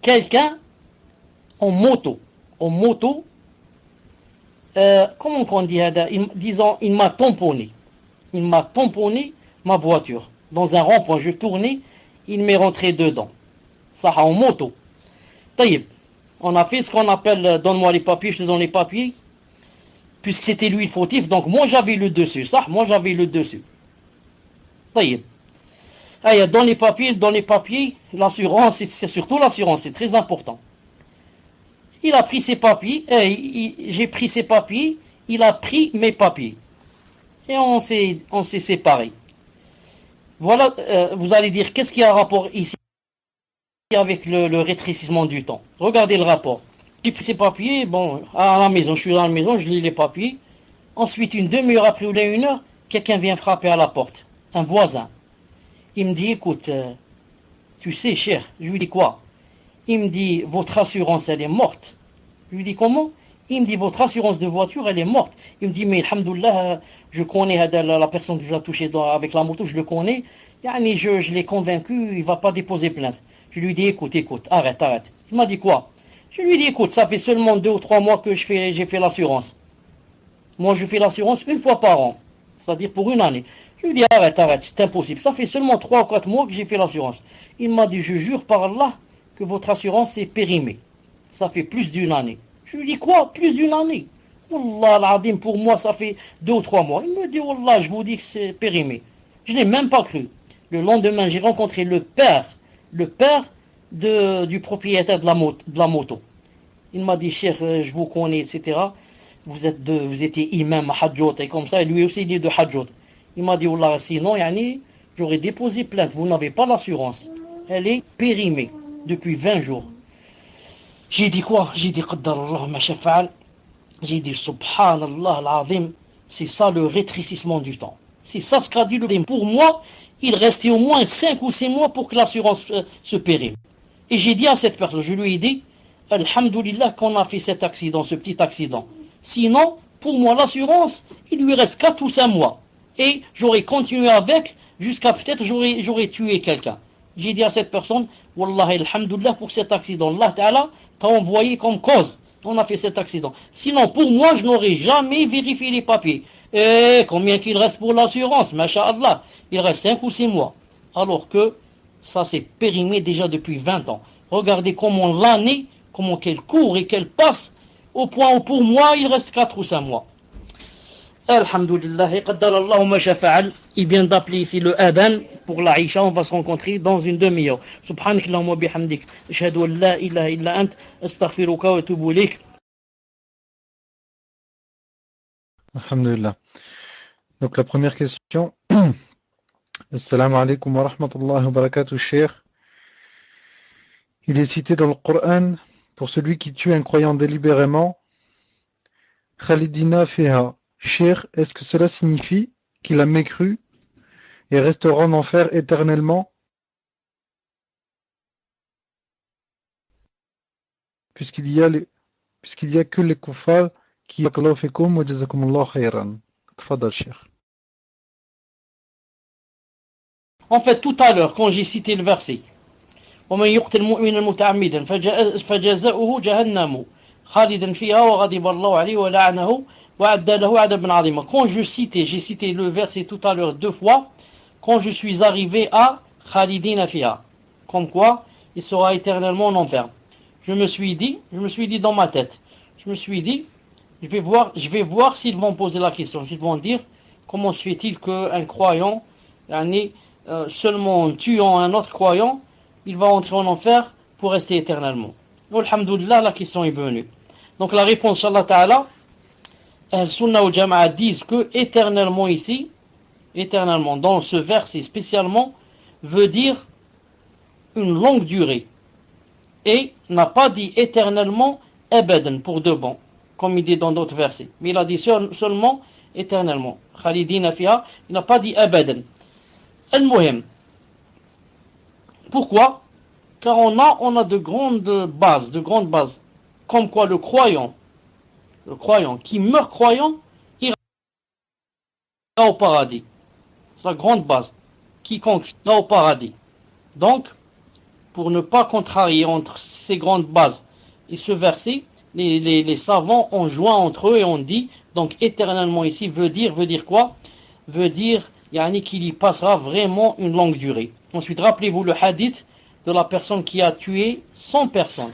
Speaker 1: Quelqu'un en moto, comment on dit, disons, il m'a tamponné ma voiture. Dans un rond-point, je tournais, il m'est rentré dedans. Ça en moto. Taïb, on a fait ce qu'on appelle, donne-moi les papiers, je te donne les papiers. Puisque c'était lui le fautif, donc moi j'avais le dessus, ça, Taïb. Dans les papiers, l'assurance, c'est surtout l'assurance, c'est très important. Il a pris ses papiers, j'ai pris ses papiers, il a pris mes papiers. Et on s'est séparés. Voilà, vous allez dire, qu'est-ce qu'il y a un rapport ici avec le rétrécissement du temps? Regardez le rapport. J'ai pris ces papiers, à la maison, je suis dans la maison, je lis les papiers. Ensuite, une demi-heure après ou 1 heure, quelqu'un vient frapper à la porte, un voisin. Il me dit, écoute, tu sais, cher, je lui dis quoi? Il me dit, votre assurance, elle est morte. Je lui dis, comment? Il me dit, votre assurance de voiture, elle est morte. Il me dit, mais alhamdoulilah, je connais la personne qui vous a touché avec la moto, je le connais. Je l'ai convaincu, il ne va pas déposer plainte. Je lui dis, écoute, arrête. Il m'a dit quoi? Je lui dis, écoute, ça fait seulement 2 ou 3 mois que j'ai fait l'assurance. Moi, je fais l'assurance 1 fois par an. c'est-à-dire pour une année. Je lui dis arrête, c'est impossible. Ça fait seulement 3 ou 4 mois que j'ai fait l'assurance. Il m'a dit, je jure par Allah que votre assurance est périmée. Ça fait plus d'une année. Je lui dis quoi? Plus d'une année? Wallah al-Azim, pour moi ça fait 2 ou 3 mois. Il me dit Wallah, je vous dis que c'est périmé. Je n'ai même pas cru. Le lendemain, j'ai rencontré le père du propriétaire de la moto. Il m'a dit, cher, je vous connais, etc. Vous étiez imam à Hadjot et comme ça, et lui aussi il est de Hadjot. Il m'a dit, Wallah, sinon, yani, j'aurais déposé plainte. Vous n'avez pas l'assurance. Elle est périmée depuis 20 jours. J'ai dit quoi? J'ai dit, Qaddarallah ma shafa'al. J'ai dit, Subhanallah al-Azim, c'est ça le rétrécissement du temps. C'est ça ce qu'a dit le Rim. Pour moi, il restait au moins 5 ou 6 mois pour que l'assurance se périme. Et j'ai dit à cette personne, je lui ai dit, Alhamdulillah qu'on a fait cet accident, ce petit accident. Sinon, pour moi, l'assurance, il lui reste 4 ou 5 mois. Et j'aurais continué avec, jusqu'à peut-être j'aurais tué quelqu'un. J'ai dit à cette personne, Wallahi, alhamdulillah pour cet accident. Allah Ta'ala t'a envoyé comme cause. On a fait cet accident. Sinon, pour moi, je n'aurais jamais vérifié les papiers. Et combien qu'il reste pour l'assurance? Masha'Allah, il reste 5 ou 6 mois. Alors que ça s'est périmé déjà depuis 20 ans. Regardez comment l'année, comment qu'elle court et qu'elle passe, au point où pour moi, il reste 4 ou 5 mois. Alhamdulillah, qaddarallahu ma shafa'al. Il vient d'appeler ici le Adhan pour la Aïcha. On va se rencontrer dans une demi-heure. Subhanakallahumma wa bihamdik. Ashhadu an la ilaha illa ant. Astaghfiruka wa atubu ilayk.
Speaker 2: Alhamdulillah. Donc la première question. Assalamu alaikum wa rahmatullahi wa barakatuh, Cheikh. Il est cité dans le Coran pour celui qui tue un croyant délibérément. Khalidina fiha. Cheikh, est-ce que cela signifie qu'il a mécru et restera en enfer éternellement? Puisqu'il y a que les kuffars qui barakallahu fikum wa jazakumullahu khayran. Tfadal, Cheikh.
Speaker 1: En fait, tout à l'heure, quand j'ai cité le verset, ومن يقتل مؤمنا متعمدا فجزاؤه جهنم خالدا فيها وغضب الله عليه ولعنه وأعد له عذابا عظيما. Quand j'ai cité le verset tout à l'heure 2 fois, quand je suis arrivé à Khalidina fiha, comme quoi il sera éternellement en enfer. Je me suis dit dans ma tête, je vais voir s'ils vont poser la question, s'ils vont dire comment se fait-il qu'un croyant, seulement en tuant un autre croyant, il va entrer en enfer pour rester éternellement. Alhamdulillah, la question est venue. Donc la réponse, Inch'Allah Ta'ala, Al-Sunnah ou Jama'a disent que éternellement ici, éternellement dans ce verset spécialement, veut dire une longue durée. Et n'a pas dit éternellement abadan pour de bon, comme il dit dans d'autres versets. Mais il a dit seulement éternellement. Khalidina fiha, il n'a pas dit abadan. Al-Muhim. Pourquoi? Car on a de grandes bases, comme quoi le croyant qui meurt croyant, ira au paradis. C'est la grande base. Quiconque ira au paradis. Donc, pour ne pas contrarier entre ces grandes bases et ce verset, les savants ont joint entre eux et ont dit, donc éternellement ici, veut dire quoi? Veut dire qu'il y passera vraiment une longue durée. Ensuite, rappelez-vous le hadith de la personne qui a tué 100 personnes.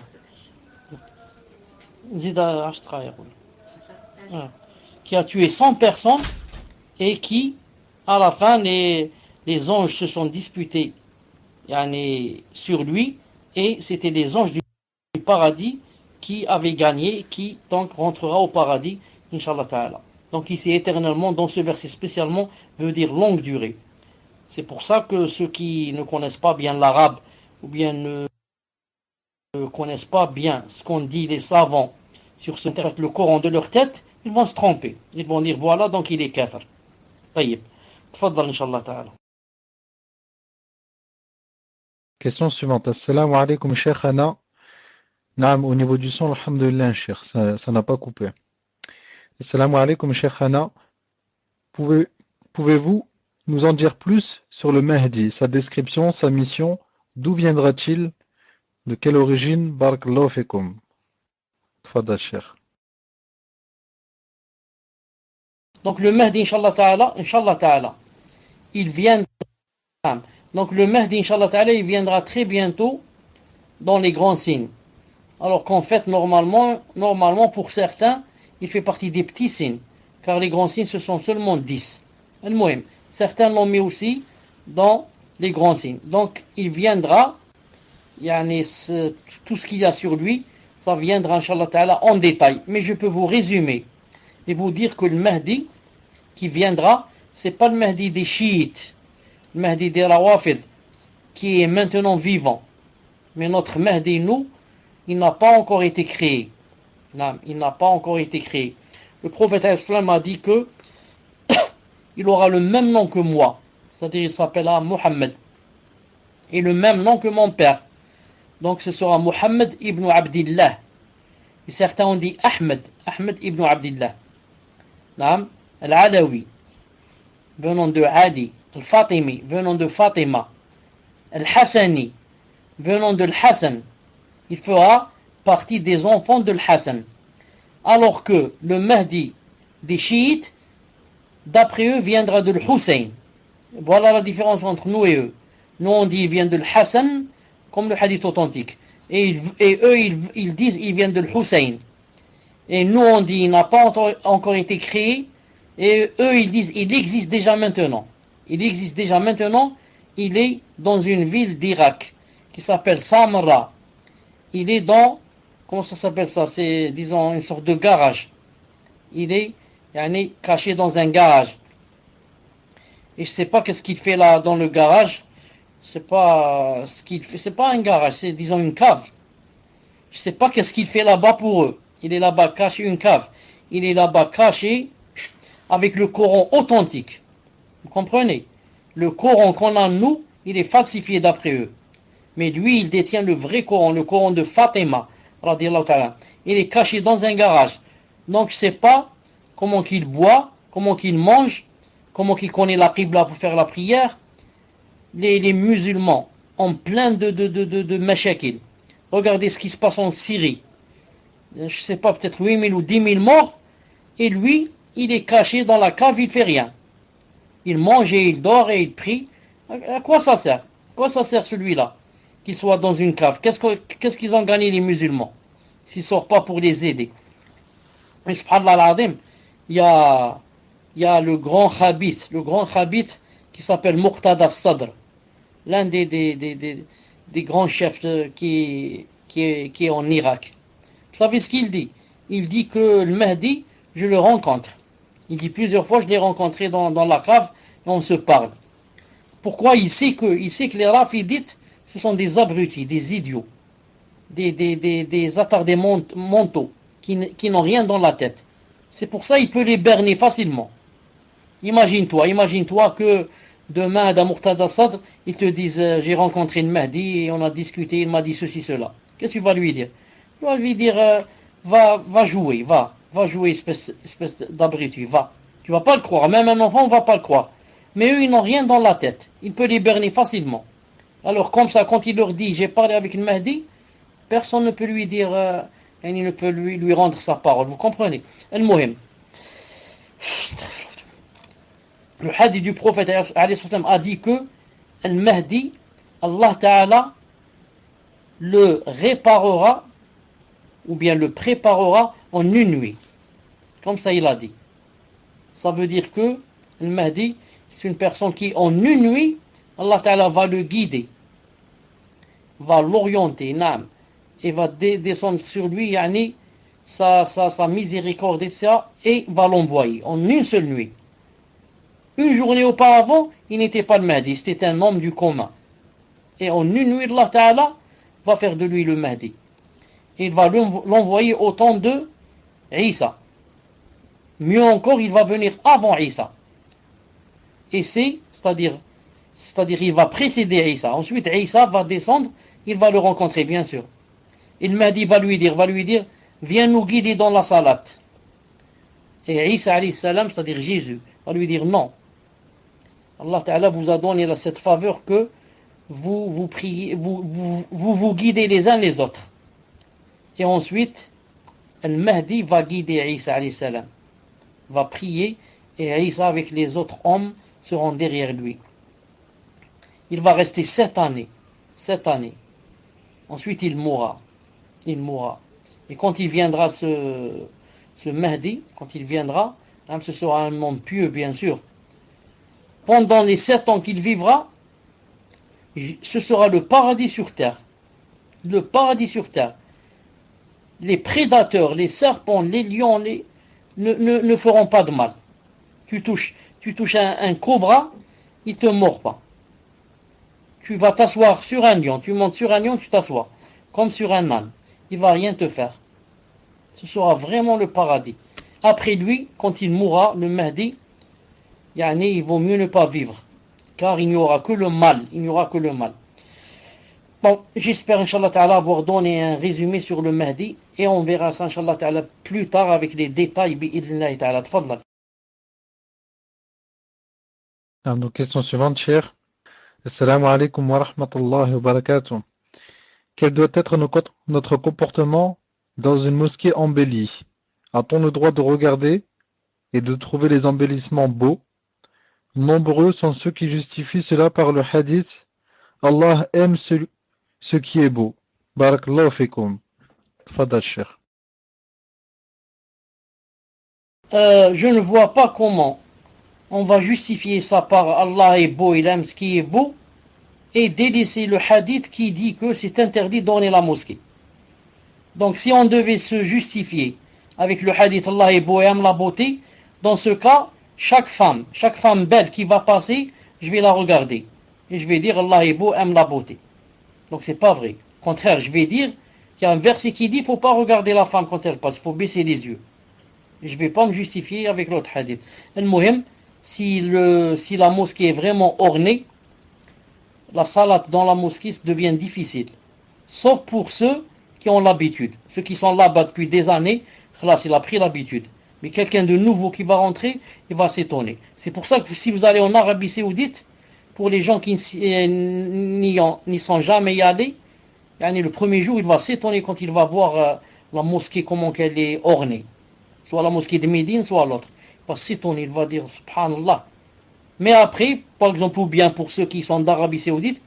Speaker 1: Qui a tué 100 personnes et qui, à la fin, les anges se sont disputés sur lui, et c'était les anges du paradis qui avaient gagné, qui donc rentrera au paradis, Inch'Allah Ta'ala. Donc ici, éternellement, dans ce verset spécialement, veut dire longue durée. C'est pour ça que ceux qui ne connaissent pas bien l'arabe, ou bien ne connaissent pas bien ce qu'ont dit les savants sur ce interprète le Coran de leur tête, ils vont se tromper. Ils vont dire, voilà, donc il est kafir. Taïb. Tfaddal, Inch'Allah Ta'ala.
Speaker 2: Question suivante. Assalamu alaikum, Cheikh Anna. Naam, au niveau du son, alhamdulillah, Cheikh, ça n'a pas coupé. Assalamu alaikum, Cheikh Anna. Pouvez-vous nous en dire plus sur le Mahdi, sa description, sa mission, d'où viendra-t-il, de quelle origine? Barakallahu fikum. Tfadal, Cheikh.
Speaker 1: Donc le Mahdi, Inch'Allah Ta'ala, il viendra. Donc le Mahdi, Inch'Allah Ta'ala, il viendra très bientôt dans les grands signes. Alors qu'en fait, normalement, pour certains, il fait partie des petits signes. Car les grands signes, ce sont seulement 10. Certains l'ont mis aussi dans les grands signes. Donc il viendra, tout ce qu'il y a sur lui, ça viendra, Inch'Allah Ta'ala, en détail. Mais je peux vous résumer et vous dire que le Mahdi qui viendra, c'est pas le Mahdi des chiites, le Mahdi des Rawafid, qui est maintenant vivant. Mais notre Mahdi, nous, il n'a pas encore été créé. Non, il n'a pas encore été créé. Le prophète Islam a dit que il aura le même nom que moi, c'est-à-dire il s'appellera Mohammed, et le même nom que mon père. Donc ce sera Mohammed ibn Abdillah. Et certains ont dit Ahmed ibn Abdillah. Naam, Al-Alawi, venant de Ali. Al-Fatimi, venant de Fatima. Al-Hassani, venant de Al-Hassan. Il fera partie des enfants de Al-Hassan. Alors que le Mahdi des chiites, d'après eux, viendra de Al-Hussein. Voilà la différence entre nous et eux. Nous on dit il vient de Al-Hassan, comme le hadith authentique. Et eux, ils disent il vient de Al-Hussein. Et nous on dit il n'a pas encore été créé. Et eux ils disent il existe déjà maintenant. Il existe déjà maintenant. Il est dans une ville d'Irak qui s'appelle Samra. Il est dans, comment ça s'appelle ça? C'est, disons, une sorte de garage. Il est caché dans un garage. Et je sais pas qu'est-ce qu'il fait là dans le garage. C'est pas ce qu'il fait, c'est pas un garage, c'est disons une cave. Je sais pas qu'est-ce qu'il fait là-bas pour eux. Il est là-bas caché, une cave. Il est là-bas caché avec le Coran authentique. Vous comprenez? Le Coran qu'on a nous, il est falsifié d'après eux. Mais lui, il détient le vrai Coran, le Coran de Fatima, radiyallahu ta'ala. Il est caché dans un garage. Donc je sais pas comment qu'il boit, comment qu'il mange, comment qu'il connaît la Qibla pour faire la prière. Les musulmans ont plein de mashakil. Regardez ce qui se passe en Syrie. Je sais pas, peut-être 8000 ou 10 000 morts. Et lui, il est caché dans la cave, il fait rien. Il mange et il dort et il prie. À quoi ça sert? À quoi ça sert celui-là? Qu'il soit dans une cave. Qu'est-ce qu'ils ont gagné les musulmans s'ils ne sortent pas pour les aider? Et subhanallah al-azim, il y a le grand khabith qui s'appelle Muqtada al-Sadr, l'un des grands chefs qui est en Irak. Vous savez ce qu'il dit? Il dit que le Mahdi, je le rencontre. Il dit plusieurs fois, je l'ai rencontré dans la cave et on se parle. Pourquoi? Il sait que les Rafidites, ce sont des abrutis, des idiots, des attardés mentaux, qui n'ont rien dans la tête. C'est pour ça qu'il peut les berner facilement. Imagine-toi que demain, à Muqtada Sadr, ils te disent j'ai rencontré le Mahdi et on a discuté, il m'a dit ceci, cela. Qu'est-ce que tu vas lui dire? Tu vas lui dire va jouer, espèce d'abruti, va. Tu vas pas le croire, même un enfant, on va pas le croire. Mais eux, ils n'ont rien dans la tête. Il peut les berner facilement. Alors comme ça, quand il leur dit j'ai parlé avec le Mahdi, personne ne peut lui dire, il ne peut lui rendre sa parole. Vous comprenez? Al-Muhim. Le hadith du prophète a dit que le Mahdi, Allah Ta'ala le réparera ou bien le préparera en une nuit. Comme ça il a dit. Ça veut dire que le Mahdi, c'est une personne qui en une nuit, Allah Ta'ala va le guider, va l'orienter, et va descendre sur lui, sa miséricorde et va l'envoyer en une seule nuit. Une journée auparavant, il n'était pas le Mahdi, c'était un homme du commun. Et en une nuit, Allah Ta'ala va faire de lui le Mahdi. Et il va l'envoyer au temps de Isa. Mieux encore, il va venir avant Isa. Et c'est-à-dire il va précéder Isa. Ensuite, Isa va descendre, il va le rencontrer, bien sûr. Et le Mahdi va lui dire, viens nous guider dans la salat. Et Isa, alayhi salam, c'est-à-dire Jésus, va lui dire non. Allah Ta'ala vous a donné cette faveur que vous priez, vous guidez les uns les autres. Et ensuite, le Mahdi va guider Isa, alayhi salam, va prier et Isa avec les autres hommes seront derrière lui. Il va rester 7 années. 7 années. Ensuite, il mourra. Il mourra. Et quand il viendra, ce Mahdi, quand il viendra, ce sera un monde pieux, bien sûr. Pendant les 7 ans qu'il vivra, ce sera le paradis sur terre. Le paradis sur terre. Les prédateurs, les serpents, les lions, ne feront pas de mal. Tu touches un cobra, il ne te mord pas. Tu vas t'asseoir sur un lion, tu montes sur un lion, tu t'assois, comme sur un âne. Il ne va rien te faire. Ce sera vraiment le paradis. Après lui, quand il mourra, le Mahdi, il vaut mieux ne pas vivre, car il n'y aura que le mal. Il n'y aura que le mal. Bon, j'espère, Inch'Allah Ta'ala, avoir donné un résumé sur le Mahdi, et on verra ça, Inch'Allah Ta'ala, plus tard avec les détails, bi'idhnillahi Ta'ala. Tfadlal.
Speaker 2: Donc, question suivante, cher. Assalamu alaikum wa rahmatullahi wa barakatuh. Quel doit être notre comportement dans une mosquée embellie? A-t-on le droit de regarder et de trouver les embellissements beaux? Nombreux sont ceux qui justifient cela par le hadith Allah aime ce qui est beau. Barakallahu fikum. Tfadal, cher.
Speaker 1: Je ne vois pas comment on va justifier ça par Allah est beau, il aime ce qui est beau, et délaisser le hadith qui dit que c'est interdit d'orner la mosquée. Donc si on devait se justifier avec le hadith Allah est beau et aime la beauté, dans ce cas, chaque femme belle qui va passer, je vais la regarder. Et je vais dire Allah est beau, aime la beauté. Donc c'est pas vrai. Au contraire, je vais dire qu'il y a un verset qui dit il ne faut pas regarder la femme quand elle passe, il faut baisser les yeux. Et je ne vais pas me justifier avec l'autre hadith. Al-Muhim, si la mosquée est vraiment ornée, la salat dans la mosquée devient difficile. Sauf pour ceux qui ont l'habitude. Ceux qui sont là-bas depuis des années, khalas, il a pris l'habitude. Mais quelqu'un de nouveau qui va rentrer, il va s'étonner. C'est pour ça que si vous allez en Arabie Saoudite, pour les gens qui n'y sont jamais allés, le premier jour, il va s'étonner quand il va voir la mosquée, comment qu'elle est ornée. Soit la mosquée de Médine, soit l'autre. Il va s'étonner, il va dire Subhanallah. Mais après, par exemple, ou bien pour ceux qui sont d'Arabie Saoudite,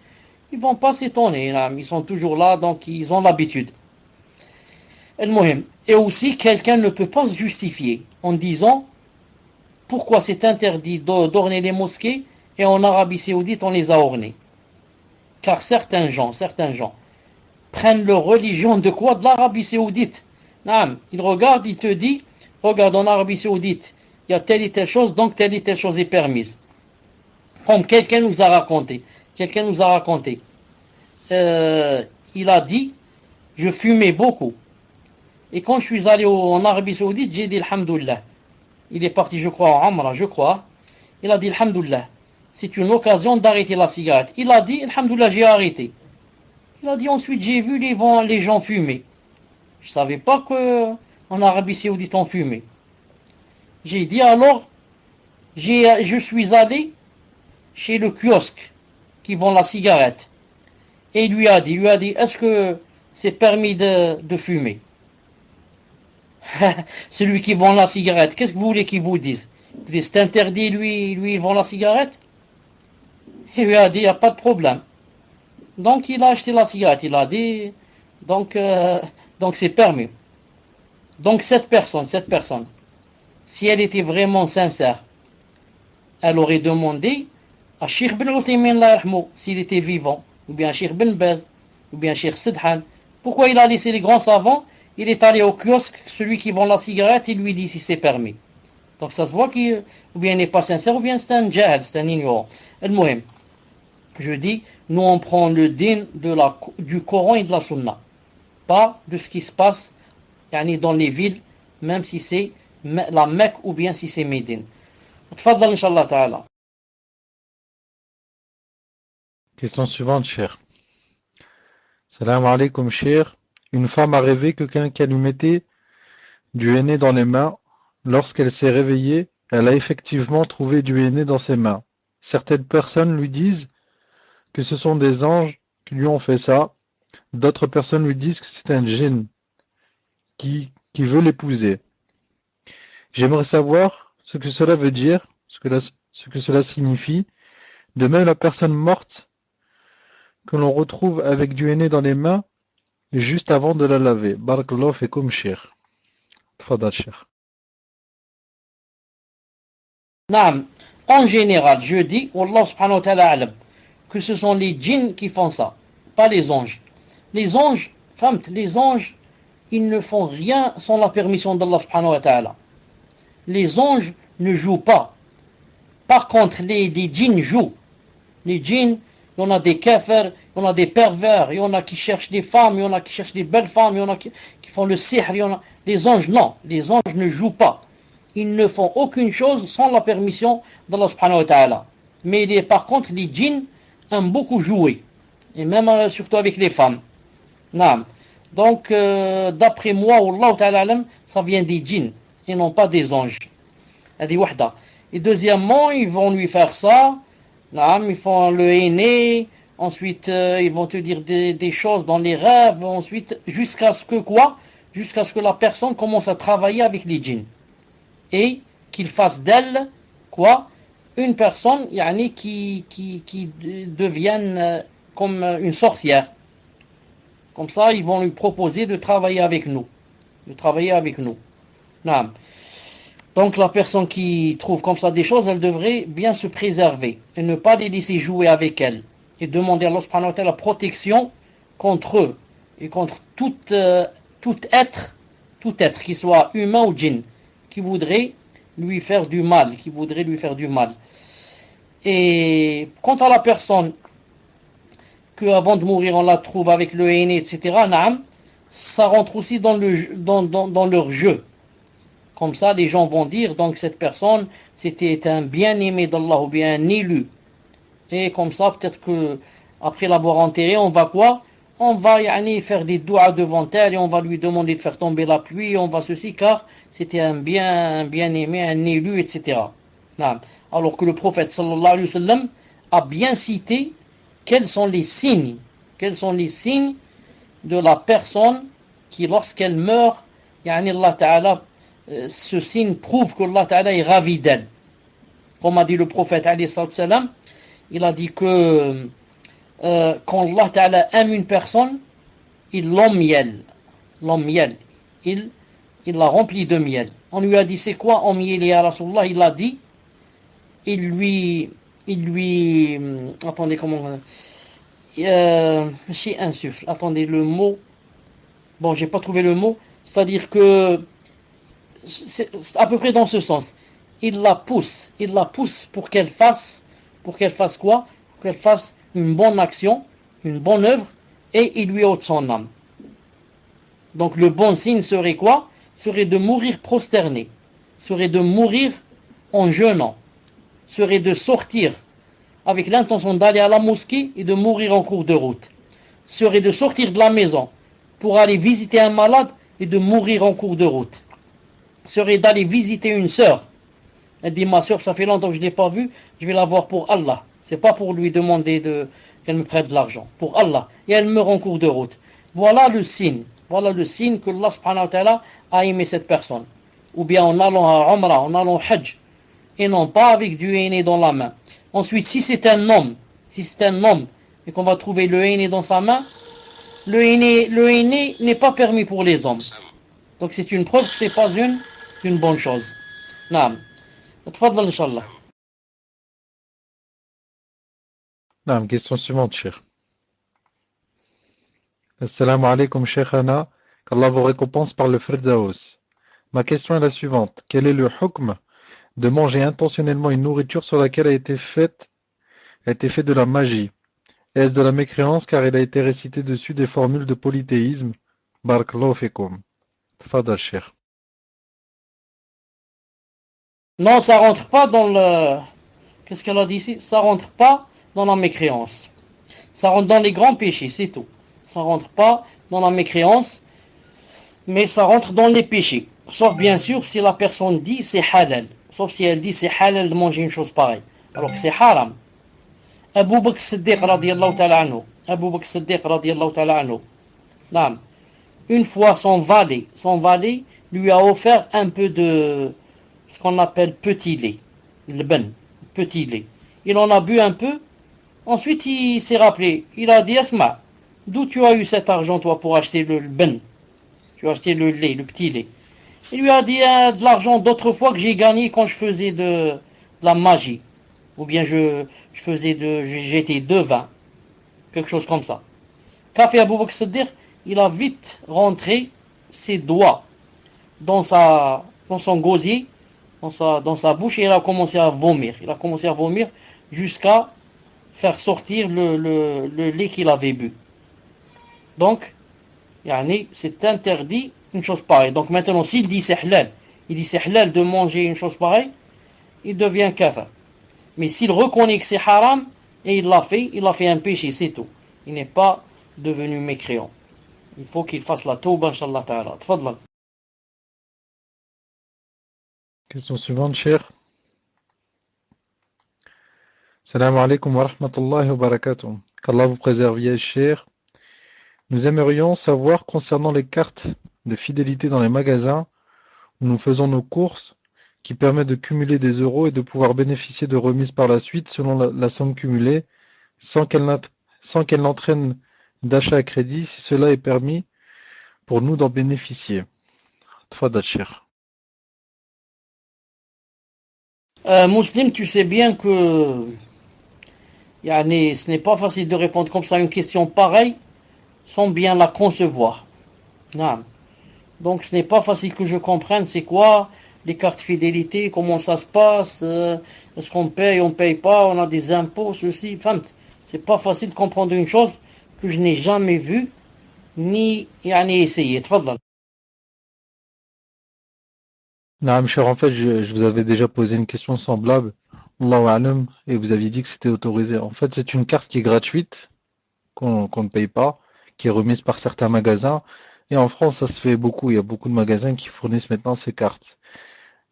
Speaker 1: ils ne vont pas s'étonner. Ils sont toujours là, donc ils ont l'habitude. Et aussi, quelqu'un ne peut pas se justifier en disant pourquoi c'est interdit d'orner les mosquées et en Arabie Saoudite on les a ornées. Car certains gens prennent leur religion de quoi? De l'Arabie Saoudite. Ils regardent, ils te disent, regarde en Arabie Saoudite, il y a telle et telle chose, donc telle et telle chose est permise. Comme quelqu'un nous a raconté. Il a dit, je fumais beaucoup. Et quand je suis allé en Arabie Saoudite, j'ai dit Alhamdoulilah. Il est parti, je crois, en Amra, Il a dit Alhamdoulilah. C'est une occasion d'arrêter la cigarette. Il a dit Alhamdoulilah, j'ai arrêté. Il a dit ensuite, j'ai vu les gens fumer. Je ne savais pas qu'en Arabie Saoudite on fumait. J'ai dit alors, je suis allé chez le kiosque qui vend la cigarette. Et il lui a dit, est-ce que c'est permis de fumer? Celui qui vend la cigarette, qu'est-ce que vous voulez qu'il vous dise? C'est interdit, lui il vend la cigarette? Il lui a dit, il n'y a pas de problème. Donc il a acheté la cigarette, il a dit, donc c'est permis. Donc cette personne, si elle était vraiment sincère, elle aurait demandé à Cheikh Ben Uthaymin, s'il était vivant, ou bien à Cheikh Ben Baz, ou bien à Cheikh Sidhan, pourquoi il a laissé les grands savants? Il est allé au kiosque, celui qui vend la cigarette, il lui dit si c'est permis. Donc ça se voit qu'il ou bien n'est pas sincère, ou bien c'est un jahal, c'est un ignorant. Al-Muhim, je dis, nous on prend le din du Coran et de la Sunna, pas de ce qui se passe dans les villes, même si c'est la Mecque ou bien si c'est Médine. Tfadal, Inch'Allah Ta'ala.
Speaker 2: Question suivante, cher. Salam alaikum, cher. Une femme a rêvé que quelqu'un lui mettait du henné dans les mains. Lorsqu'elle s'est réveillée, elle a effectivement trouvé du henné dans ses mains. Certaines personnes lui disent que ce sont des anges qui lui ont fait ça. D'autres personnes lui disent que c'est un djinn qui veut l'épouser. J'aimerais savoir ce que cela veut dire, ce que cela signifie. De même, la personne morte que l'on retrouve avec du henné dans les mains juste avant de la laver. Barakallahu fikum, Cheikh. Tfadal, Cheikh.
Speaker 1: Naam. En général, je dis, Wallah subhanahu wa ta'ala alam, que ce sont les djinns qui font ça, pas les anges. Les anges, ils ne font rien sans la permission d'Allah subhanahu wa ta'ala. Les anges ne jouent pas. Par contre, les djinns jouent. Les djinns, il y en a des kafirs, il y en a des pervers, il y en a qui cherchent des femmes, il y en a qui cherchent des belles femmes, il y en a qui font le sihr, il y en a... Les anges, non. Les anges ne jouent pas. Ils ne font aucune chose sans la permission d'Allah subhanahu wa ta'ala. Mais par contre, les djinns aiment beaucoup jouer. Et même surtout avec les femmes. Naam. Donc, d'après moi, Wallahu ta'ala alam, ça vient des djinns et non pas des anges. Et deuxièmement, ils vont lui faire ça. Naam, ils font le henné. Ensuite, ils vont te dire des choses dans les rêves. Ensuite, jusqu'à ce que quoi? Jusqu'à ce que la personne commence à travailler avec les djinns. Et qu'il fasse d'elle, quoi? Une personne, yani, qui devienne comme une sorcière. Comme ça, ils vont lui proposer de travailler avec nous. Non. Donc, la personne qui trouve comme ça des choses, elle devrait bien se préserver et ne pas les laisser jouer avec elle. Et demander à Allah subhanahu wa ta'ala la protection contre eux et contre tout être, qu'il soit humain ou djinn, qui voudrait lui faire du mal, Et quant à la personne que avant de mourir on la trouve avec le henné, etc., ça rentre aussi dans leur jeu. Comme ça, les gens vont dire, donc cette personne, c'était un bien-aimé d'Allah ou bien un élu. Et comme ça, peut-être que après l'avoir enterré, on va quoi? On va faire des doigts devant elle et on va lui demander de faire tomber la pluie, on va ceci, car c'était un bien-aimé, un élu, etc. Alors que le prophète sallallahu alayhi wa sallam a bien cité quels sont les signes de la personne qui, lorsqu'elle meurt, Allah Ta'ala, ce signe prouve qu'Allah Ta'ala est ravi d'elle. Comme a dit le prophète alayhi salam, il a dit que quand Allah Ta'ala aime une personne, il l'emmielle. Il la remplit de miel. On lui a dit, c'est quoi emmiellé à Rasulullah? Il a dit, il lui attendez, comment chez insuffle. Attendez, le mot, bon, j'ai pas trouvé le mot, c'est-à-dire que c'est à peu près dans ce sens. Il la pousse pour qu'elle fasse quoi? Pour qu'elle fasse une bonne action, une bonne œuvre, et il lui ôte son âme. Donc le bon signe serait quoi? Serait de mourir prosterné, serait de mourir en jeûnant, serait de sortir avec l'intention d'aller à la mosquée et de mourir en cours de route, serait de sortir de la maison pour aller visiter un malade et de mourir en cours de route, serait d'aller visiter une sœur. Elle dit, ma sœur, ça fait longtemps que je ne l'ai pas vue, je vais la voir pour Allah. C'est pas pour lui demander qu'elle me prête de l'argent, pour Allah. Et elle meurt en cours de route. Voilà le signe que Allah subhanahu wa ta'ala a aimé cette personne. Ou bien en allant à Umrah, en allant au Hajj, et non pas avec du henné dans la main. Ensuite, si c'est un homme, et qu'on va trouver le henné dans sa main, le henné n'est pas permis pour les hommes. Donc c'est une preuve que c'est pas une bonne chose. Naam. Tfadhal inshallah.
Speaker 2: Naam, question suivante, Cheikh. Assalamu alaikum, Cheikhana. Qu'Allah vous récompense par le Firdaus. Ma question est la suivante. Quel est le hukm de manger intentionnellement une nourriture sur laquelle a été fait de la magie? Est-ce de la mécréance car il a été récité dessus des formules de polythéisme? Barakallahu fikum. Tfadal, Cheikh.
Speaker 1: Non, ça rentre pas dans le... Qu'est-ce qu'elle a dit ici? Ça rentre pas dans la mécréance. Ça rentre dans les grands péchés, c'est tout. Ça rentre pas dans la mécréance, mais ça rentre dans les péchés. Sauf bien sûr si la personne dit c'est halal. Sauf si elle dit c'est halal de manger une chose pareille. Alors que c'est haram. Abu Bakr Siddiq radiyallahu ta'ala anhu. Une fois son valet lui a offert un peu de ce qu'on appelle petit lait, le ben, petit lait. Il en a bu un peu, ensuite il s'est rappelé, il a dit Asma, d'où tu as eu cet argent toi pour acheter le ben? Tu as acheté le lait, le petit lait. Il lui a dit de l'argent d'autrefois que j'ai gagné quand je faisais de la magie. Ou bien j'étais devin. Quelque chose comme ça. Qu'a fait Abu Bakr Siddiq? Il a vite rentré ses doigts dans son gosier, dans sa bouche, et il a commencé à vomir. Il a commencé à vomir jusqu'à faire sortir le lait qu'il avait bu. Donc, c'est interdit une chose pareille. Donc maintenant, s'il dit c'est halal, il dit c'est halal de manger une chose pareille, il devient kafir. Mais s'il reconnaît que c'est haram, et il a fait un péché, c'est tout. Il n'est pas devenu mécréant. Il faut qu'il fasse la tauba, inshallah ta'ala. Tfadlal.
Speaker 2: Question suivante, cher. Salam alaikum wa rahmatullahi wa barakatuh. Qu'Allah vous préserve, ya cher. Nous aimerions savoir concernant les cartes de fidélité dans les magasins où nous faisons nos courses, qui permettent de cumuler des euros et de pouvoir bénéficier de remises par la suite selon la somme cumulée, sans qu'elle n'entraîne d'achat à crédit, si cela est permis pour nous d'en bénéficier. Tfadal, cher.
Speaker 1: Muslim, tu sais bien que ce n'est pas facile de répondre comme ça à une question pareille sans bien la concevoir. Non. Donc ce n'est pas facile que je comprenne c'est quoi les cartes fidélité, comment ça se passe, est-ce qu'on paye, on paye pas, on a des impôts, ceci, enfin, c'est pas facile de comprendre une chose que je n'ai jamais vue ni essayé. Tfadlal.
Speaker 2: Non, cher, en fait, je vous avais déjà posé une question semblable, Allahu a'lam, et vous aviez dit que c'était autorisé. En fait, c'est une carte qui est gratuite, qu'on ne paye pas, qui est remise par certains magasins. Et en France, ça se fait beaucoup. Il y a beaucoup de magasins qui fournissent maintenant ces cartes.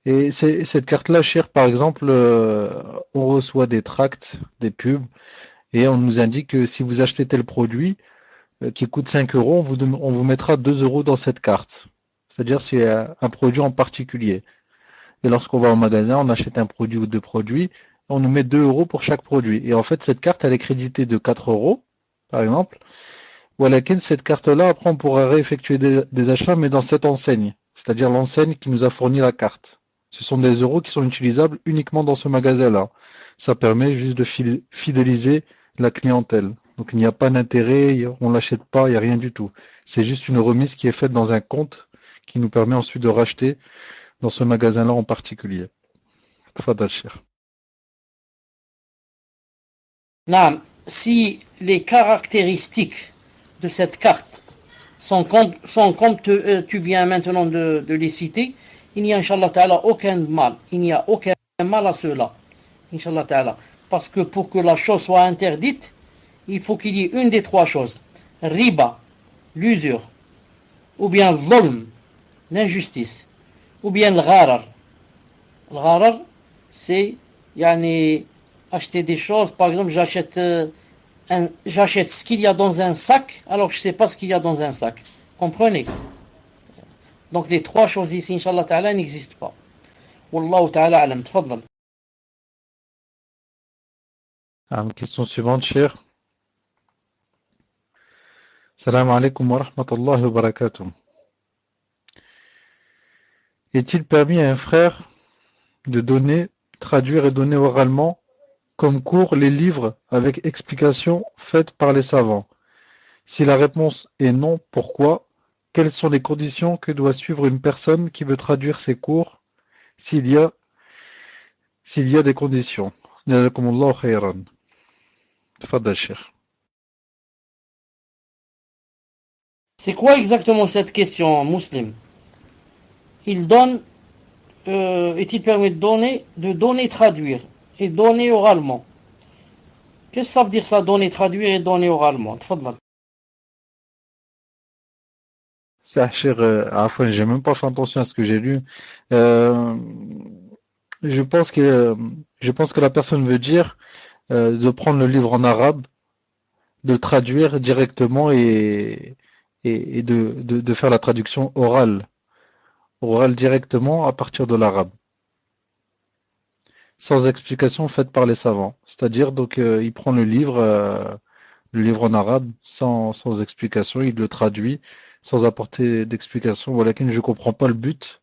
Speaker 2: Et cette carte-là, cher, par exemple, on reçoit des tracts, des pubs, et on nous indique que si vous achetez tel produit qui coûte 5 euros, on vous mettra 2 euros dans cette carte. C'est-à-dire c'est un produit en particulier. Et lorsqu'on va au magasin, on achète un produit ou deux produits, on nous met 2 euros pour chaque produit. Et en fait, cette carte, elle est créditée de 4 euros, par exemple. Ou à laquelle cette carte-là, après, on pourra réeffectuer des achats, mais dans cette enseigne. C'est-à-dire l'enseigne qui nous a fourni la carte. Ce sont des euros qui sont utilisables uniquement dans ce magasin-là. Ça permet juste de fidéliser la clientèle. Donc il n'y a pas d'intérêt, on ne l'achète pas, il n'y a rien du tout. C'est juste une remise qui est faite dans un compte qui nous permet ensuite de racheter dans ce magasin-là en particulier. Tfadal, cher.
Speaker 1: Non, si les caractéristiques de cette carte sont comme tu viens maintenant de les citer, il n'y a, Inch'Allah Ta'ala, aucun mal. Il n'y a aucun mal à cela. Inch'Allah Ta'ala. Parce que pour que la chose soit interdite, il faut qu'il y ait une des trois choses. Riba, l'usure, ou bien zulm, l'injustice, ou bien le gharar. Le gharar, c'est acheter des choses. Par exemple, j'achète ce qu'il y a dans un sac, alors que je ne sais pas ce qu'il y a dans un sac. Comprenez? Donc les trois choses ici, Inch'Allah Ta'ala, n'existent pas. Wallahu Ta'ala alam. Tfadlal.
Speaker 2: Question suivante, cher. Salam alaikum wa rahmatullahi wa barakatuh. Est-il permis à un frère de traduire et donner oralement comme cours les livres avec explications faites par les savants? Si la réponse est non, pourquoi? Quelles sont les conditions que doit suivre une personne qui veut traduire ses cours s'il y a des conditions? Jazakumullahu khayran. Tfadal, cher.
Speaker 1: C'est quoi exactement cette question, Muslim? Est-il permis de donner, traduire et donner oralement? Qu'est-ce que ça veut dire ça, donner, traduire et donner oralement? Tfadlal.
Speaker 2: Ça, cher, j'ai même pas fait attention à ce que j'ai lu. Euh, je pense que la personne veut dire de prendre le livre en arabe, de traduire directement et de faire la traduction orale directement à partir de l'arabe. sans explication faite par les savants. C'est-à-dire, donc, il prend le livre en arabe, sans explication, il le traduit, sans apporter d'explication. Voilà, je ne comprends pas le but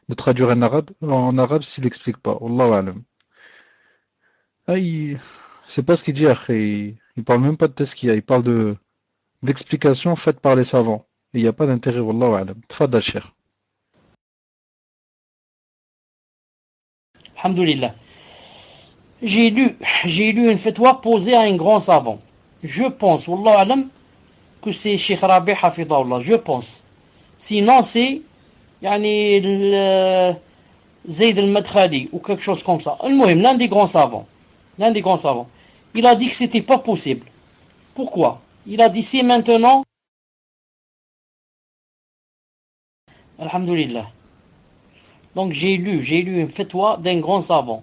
Speaker 2: de traduire en arabe s'il n'explique pas. Wallahu alam. Ah, c'est pas ce qu'il dit après. Il parle même pas de tazkiya, il parle d'explications faites par les savants. Et il n'y a pas d'intérêt, wallahu alam. Tfadal, cheikh.
Speaker 1: Alhamdulillah. J'ai lu une fatwa posée à un grand savant. Je pense, wallahu alam, que c'est Cheikh Rabi Hafidahullah. Je pense. Sinon, c'est Zayd al-Madkhali ou quelque chose comme ça. Al-Muhim, l'un des grands savants. L'un des grands savants. Il a dit que c'était pas possible. Pourquoi? Il a dit si maintenant. Alhamdulillah. Donc j'ai lu une fatwa d'un grand savant.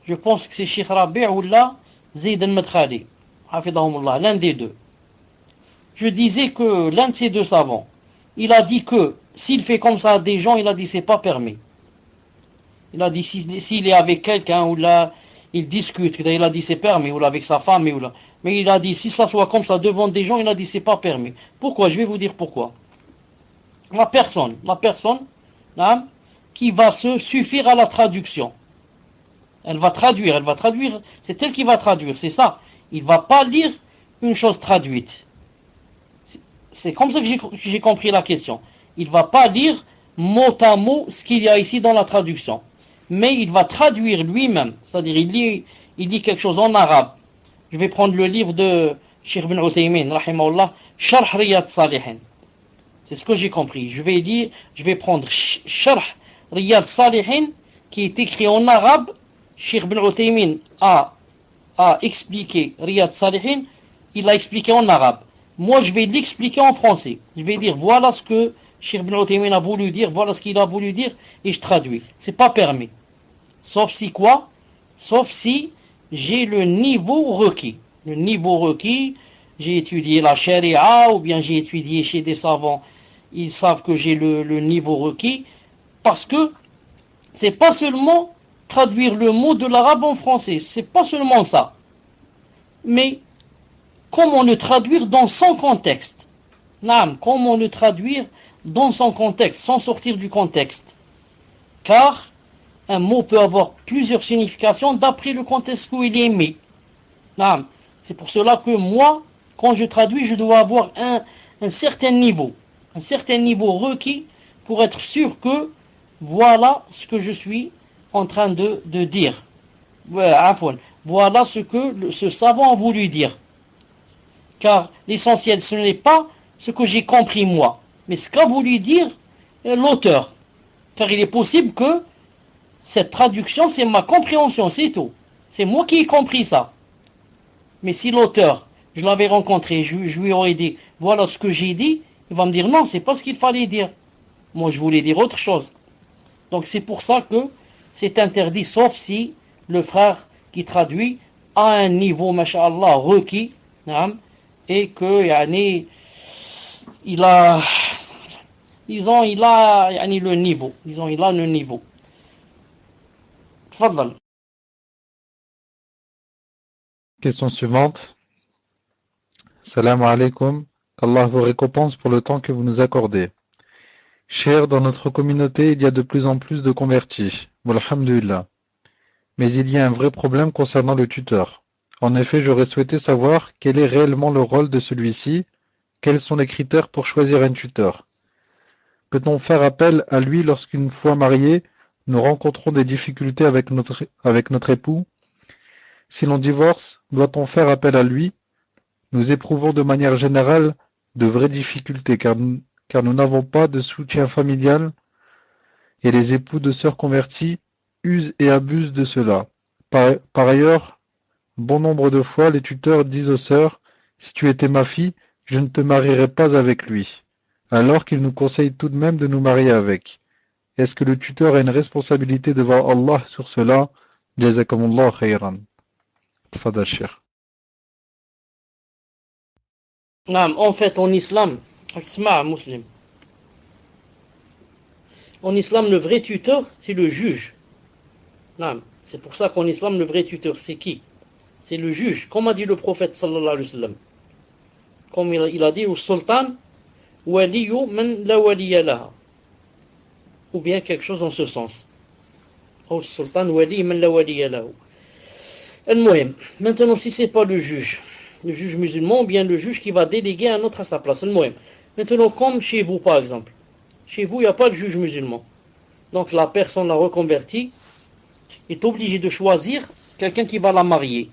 Speaker 1: Je pense que c'est Cheikh Rabi' ou là Zayd al-Madkhali. Hafidahumullah, l'un des deux. Je disais que l'un de ces deux savants, il a dit que s'il fait comme ça à des gens, il a dit c'est pas permis. Il a dit s'il est avec quelqu'un ou là il discute, il a dit c'est permis, ou là avec sa femme, ou là. Mais il a dit si ça soit comme ça devant des gens, il a dit c'est pas permis. Pourquoi? Je vais vous dire pourquoi. La personne hein, qui va se suffire à la traduction. Elle va traduire, c'est elle qui va traduire, c'est ça. Il va pas lire une chose traduite. C'est comme ça que j'ai compris la question. Il va pas lire mot à mot ce qu'il y a ici dans la traduction. Mais il va traduire lui-même. C'est-à-dire, il lit quelque chose en arabe. Je vais prendre le livre de Cheikh Ibn Uthaymin, rahimahullah, Sharh Riyad Salihin. C'est ce que j'ai compris. Je vais prendre Sharh Riyad Salihin, qui est écrit en arabe. Cheikh Ibn Uthaymin a expliqué Riyad Salihin, il l'a expliqué en arabe. Moi, je vais l'expliquer en français. Je vais dire, voilà ce que Cheikh Ibn Uthaymin a voulu dire, voilà ce qu'il a voulu dire, et je traduis. C'est pas permis. Sauf si quoi? Sauf si j'ai le niveau requis. Le niveau requis, j'ai étudié la charia, ou bien j'ai étudié chez des savants, ils savent que j'ai le niveau requis, parce que c'est pas seulement traduire le mot de l'arabe en français, c'est pas seulement ça. Mais comment le traduire dans son contexte? Comment le traduire dans son contexte, sans sortir du contexte? Car un mot peut avoir plusieurs significations d'après le contexte où il est mis. C'est pour cela que moi, quand je traduis, je dois avoir un certain niveau requis pour être sûr que voilà ce que je suis en train de dire. Voilà ce que ce savant a voulu dire. Car l'essentiel, ce n'est pas ce que j'ai compris moi, mais ce qu'a voulu dire l'auteur. Car il est possible que cette traduction, c'est ma compréhension, c'est tout. C'est moi qui ai compris ça. Mais si l'auteur, je l'avais rencontré, je lui aurais dit, voilà ce que j'ai dit, il va me dire, non, c'est pas ce qu'il fallait dire. Moi, je voulais dire autre chose. Donc c'est pour ça que c'est interdit, sauf si le frère qui traduit a un niveau, masha'Allah, requis, et que, il a le niveau. Disons, il a le niveau. Tfadal.
Speaker 2: Question suivante. Salam alaikum. Qu'Allah vous récompense pour le temps que vous nous accordez. Cher, dans notre communauté, il y a de plus en plus de convertis. Alhamdulillah. Mais il y a un vrai problème concernant le tuteur. En effet, j'aurais souhaité savoir quel est réellement le rôle de celui-ci, quels sont les critères pour choisir un tuteur. Peut-on faire appel à lui lorsqu'une fois mariés, nous rencontrons des difficultés avec notre époux? Si l'on divorce, doit-on faire appel à lui? Nous éprouvons de manière générale de vraies difficultés car nous n'avons pas de soutien familial et les époux de sœurs converties usent et abusent de cela. Par ailleurs, bon nombre de fois, les tuteurs disent aux sœurs « Si tu étais ma fille, je ne te marierais pas avec lui », alors qu'ils nous conseillent tout de même de nous marier avec. Est-ce que le tuteur a une responsabilité devant Allah sur cela? Jazakumullah khayran. Tfadal Cheikh.
Speaker 1: En fait, en islam, le vrai tuteur, c'est le juge. C'est pour ça qu'en islam, le vrai tuteur, c'est qui? C'est le juge, comme a dit le prophète sallallahu alayhi wa sallam. Comme il a dit au sultan, waliyu man la waliya laha. Ou bien quelque chose en ce sens. Au sultan wali man la waliya lahu. Al-Muhim. Maintenant, si c'est pas le juge musulman, ou bien le juge qui va déléguer un autre à sa place. Al-Muhim. Maintenant, comme chez vous par exemple. Chez vous, il n'y a pas de juge musulman. Donc la personne, la reconvertie, est obligée de choisir quelqu'un qui va la marier.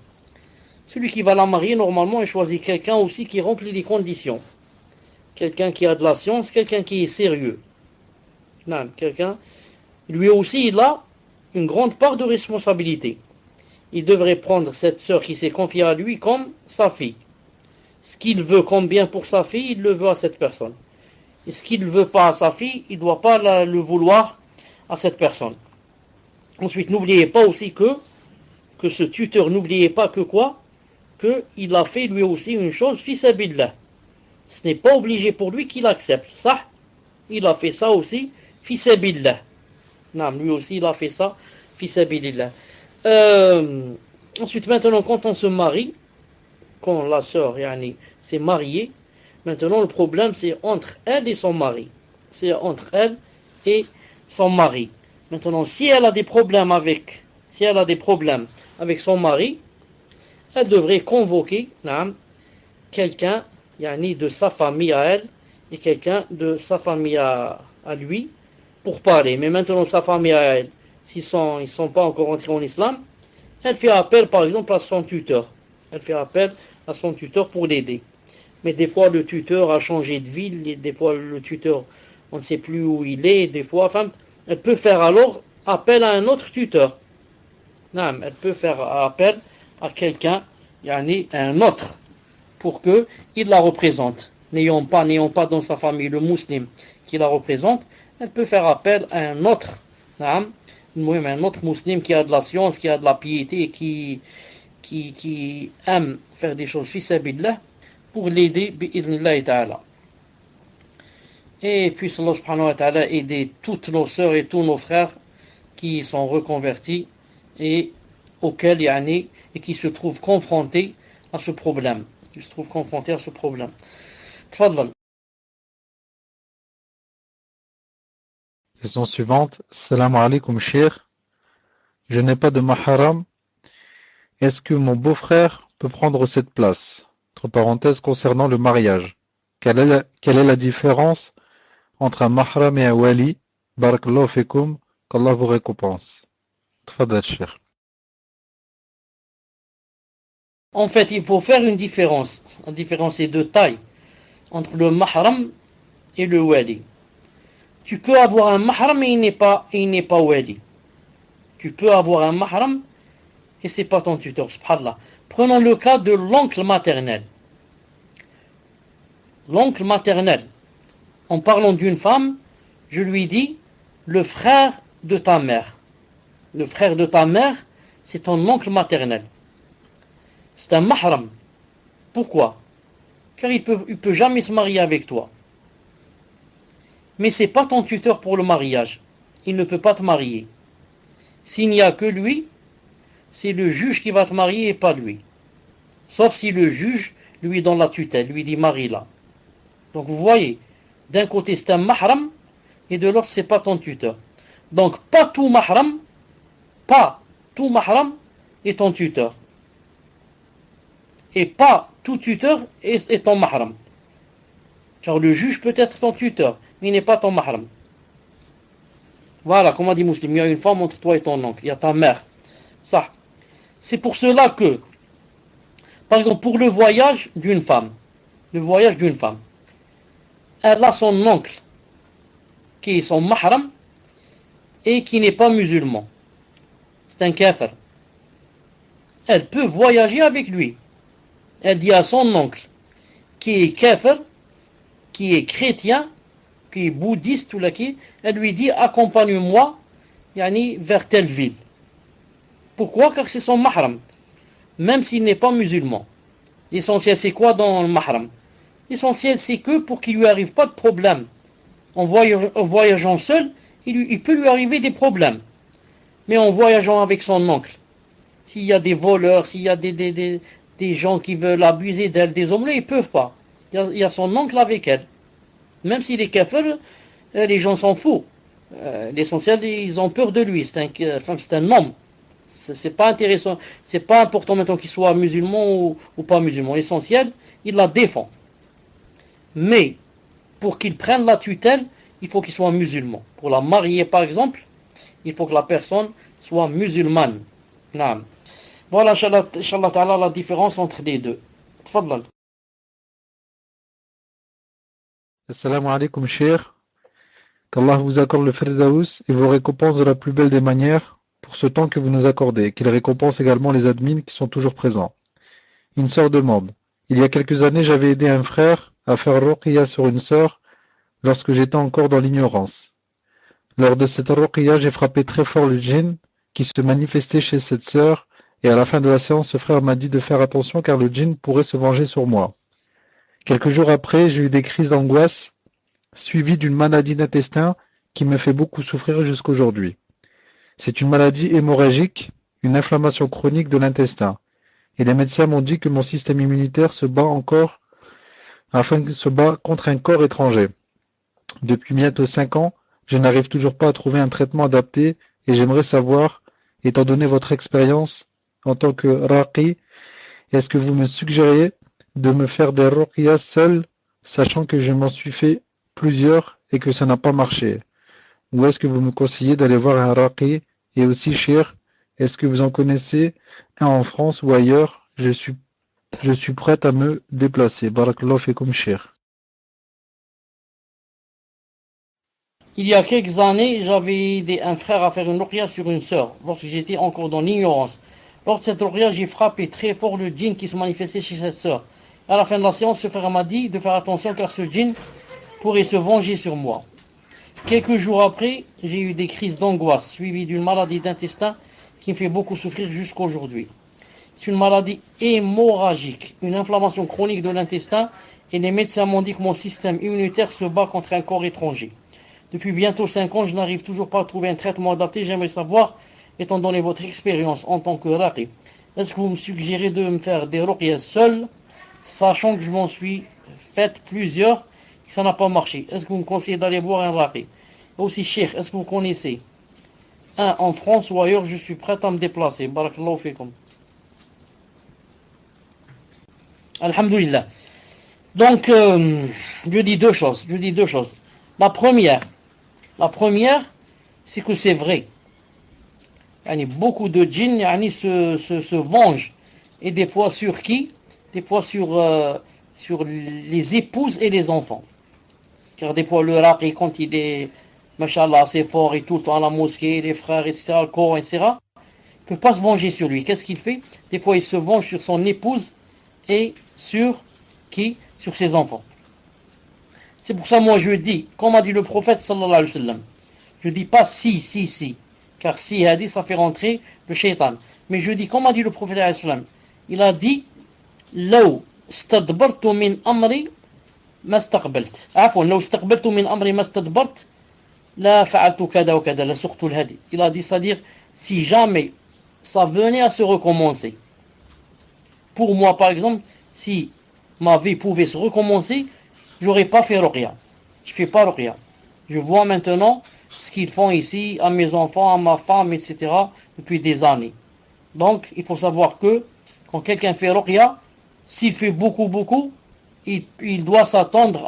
Speaker 1: Celui qui va la marier, normalement, il choisit quelqu'un aussi qui remplit les conditions. Quelqu'un qui a de la science, quelqu'un qui est sérieux. Non, quelqu'un, lui aussi, il a une grande part de responsabilité. Il devrait prendre cette sœur qui s'est confiée à lui comme sa fille. Ce qu'il veut comme bien pour sa fille, il le veut à cette personne. Et ce qu'il ne veut pas à sa fille, il ne doit pas le vouloir à cette personne. Ensuite, n'oubliez pas aussi que ce tuteur, n'oubliez pas que quoi? Qu'il a fait lui aussi une chose, fi sabilillah. Ce n'est pas obligé pour lui qu'il accepte. Ça, il a fait ça aussi, fi sabilillah. Non, lui aussi, il a fait ça, fi sabilillah. Ensuite, maintenant, quand on se marie, quand la sœur s'est mariée, maintenant le problème c'est entre elle et son mari. C'est entre elle et son mari. Maintenant, si elle a des problèmes avec son mari, elle devrait convoquer quelqu'un de sa famille à elle et quelqu'un de sa famille à lui pour parler. Mais maintenant, sa famille à elle, ils sont pas encore entrés en islam, elle fait appel par exemple à son tuteur. Elle fait appel à son tuteur pour l'aider. Mais des fois, le tuteur a changé de ville, et des fois, le tuteur, on ne sait plus où il est, des fois, enfin, elle peut faire alors appel à un autre tuteur. Non, elle peut faire appel à quelqu'un, à un autre, pour qu'il la représente. N'ayant pas dans sa famille le musulman qui la représente, elle peut faire appel à un autre, un autre musulman qui a de la science, qui a de la piété, et qui aime faire des choses fi sabilillah, pour l'aider bi'idhnillahi ta'ala. Et puis Allah subhanahu wa ta'ala aider toutes nos sœurs et tous nos frères qui sont reconvertis et auxquels et qui se trouvent confrontés à ce problème. Tfadlal.
Speaker 2: Question suivante. Salam alaikum, cher. Je n'ai pas de mahram. Est-ce que mon beau-frère peut prendre cette place? Entre parenthèses, concernant le mariage. Quelle est la différence entre un mahram et un wali? Barakallahu fikum, qu'Allah vous récompense. Tfadal, cher.
Speaker 1: En fait, il faut faire une différence. La différence est de taille entre le mahram et le wali. Tu peux avoir un mahram et il n'est pas wali. Tu peux avoir un mahram et c'est pas ton tuteur, subhanallah. Prenons le cas de l'oncle maternel. L'oncle maternel, en parlant d'une femme, je lui dis le frère de ta mère. Le frère de ta mère, c'est ton oncle maternel. C'est un mahram. Pourquoi? Car il peut jamais se marier avec toi. Mais c'est pas ton tuteur pour le mariage. Il ne peut pas te marier. S'il n'y a que lui, c'est le juge qui va te marier et pas lui. Sauf si le juge lui donne la tutelle, lui dit marie-la. Donc vous voyez, d'un côté c'est un mahram et de l'autre c'est pas ton tuteur. Donc pas tout mahram est ton tuteur. Et pas tout tuteur est ton mahram. Car le juge peut être ton tuteur, mais il n'est pas ton mahram. Voilà, comme a dit Muslim, il y a une femme entre toi et ton oncle, il y a ta mère. Ça. C'est pour cela que, par exemple, pour le voyage d'une femme, elle a son oncle, qui est son mahram, et qui n'est pas musulman. C'est un kafir. Elle peut voyager avec lui. Elle dit à son oncle, qui est kafir, qui est chrétien, qui est bouddhiste ou elle lui dit accompagne-moi vers telle ville. Pourquoi? Car c'est son mahram, même s'il n'est pas musulman. L'essentiel c'est quoi dans le mahram? L'essentiel c'est que pour qu'il lui arrive pas de problème en voyageant seul, il peut lui arriver des problèmes. mais en voyageant avec son oncle. S'il y a des voleurs, s'il y a des gens qui veulent abuser d'elle, des hommes, ils ne peuvent pas. Il y a son oncle avec elle. Même s'il est kafir, les gens s'en foutent. L'essentiel, ils ont peur de lui. C'est un homme. C'est pas intéressant. C'est pas important maintenant qu'il soit musulman ou pas musulman. L'essentiel, il la défend. Mais, pour qu'il prenne la tutelle, il faut qu'il soit musulman. Pour la marier, par exemple, il faut que la personne soit musulmane. Naam. Voilà, Inch'Allah ta'ala, la différence entre les deux. Tfadlal.
Speaker 2: Assalamu alaikum, cher. Qu'Allah vous accorde le Firdaus et vous récompense de la plus belle des manières pour ce temps que vous nous accordez, et qu'il récompense également les admins qui sont toujours présents. Une sœur demande. Il y a quelques années, j'avais aidé un frère à faire ruqya sur une sœur lorsque j'étais encore dans l'ignorance. Lors de cette ruqya, j'ai frappé très fort le djinn qui se manifestait chez cette sœur, et à la fin de la séance, ce frère m'a dit de faire attention car le djinn pourrait se venger sur moi. Quelques jours après, j'ai eu des crises d'angoisse suivies d'une maladie d'intestin qui me fait beaucoup souffrir jusqu'aujourd'hui. C'est une maladie hémorragique, une inflammation chronique de l'intestin. Et les médecins m'ont dit que mon système immunitaire se bat contre un corps étranger. Depuis bientôt 5 ans, je n'arrive toujours pas à trouver un traitement adapté et j'aimerais savoir, étant donné votre expérience en tant que raqi, est-ce que vous me suggérez de me faire des ruqyas seul, sachant que je m'en suis fait plusieurs et que ça n'a pas marché? Ou est-ce que vous me conseillez d'aller voir un raqi? Et aussi, cher, est-ce que vous en connaissez un en France ou ailleurs? Je suis prête à me déplacer. Barakallahu fikum, cher.
Speaker 1: Il y a quelques années, j'avais aidé un frère à faire une ruqya sur une sœur, lorsque j'étais encore dans l'ignorance. Lors de cette ruqya, j'ai frappé très fort le djinn qui se manifestait chez cette sœur. À la fin de la séance, ce frère m'a dit de faire attention car ce djinn pourrait se venger sur moi. Quelques jours après, j'ai eu des crises d'angoisse suivies d'une maladie d'intestin qui me fait beaucoup souffrir jusqu'à aujourd'hui. C'est une maladie hémorragique, une inflammation chronique de l'intestin, et les médecins m'ont dit que mon système immunitaire se bat contre un corps étranger. Depuis bientôt 5 ans, je n'arrive toujours pas à trouver un traitement adapté. J'aimerais savoir, étant donné votre expérience en tant que raqi, est-ce que vous me suggérez de me faire des ruqyas seul, sachant que je m'en suis fait plusieurs, que ça n'a pas marché? Est-ce que vous me conseillez d'aller voir un raqi? Aussi, cheikh, est-ce que vous connaissez un en France ou ailleurs? Je suis prêt à me déplacer. Barakallahu fikum. Alhamdulillah. Donc, je dis deux choses. La première, c'est que c'est vrai. Beaucoup de djinns se vengent. Et des fois sur qui? Des fois sur les épouses et les enfants. Car des fois le raqi, quand il est, mashallah, assez fort et tout le temps à la mosquée, les frères, etc., le Coran, etc., il ne peut pas se venger sur lui. Qu'est-ce qu'il fait? Des fois il se venge sur son épouse et sur qui? Sur ses enfants. C'est pour ça, moi, je dis, comme a dit le prophète, sallallahu alayhi wa sallam, je dis pas si, car si a dit, ça fait rentrer le shaitan. Mais je dis, comme a dit le prophète, alayhi wa sallam, il a dit, لو استدبرت من أمري ما استقبلت. عفوا, لو استقبلت من أمري ما استدبرت لا فعلت كذا وكذا لسقت الهدي. Il a dit, c'est-à-dire, si jamais ça venait à se recommencer, pour moi, par exemple, si ma vie pouvait se recommencer, j'aurais pas fait ruqya. Je fais pas ruqya. Je vois maintenant ce qu'ils font ici à mes enfants, à ma femme, etc. depuis des années. Donc, il faut savoir que quand quelqu'un fait ruqya, s'il fait beaucoup, il doit s'attendre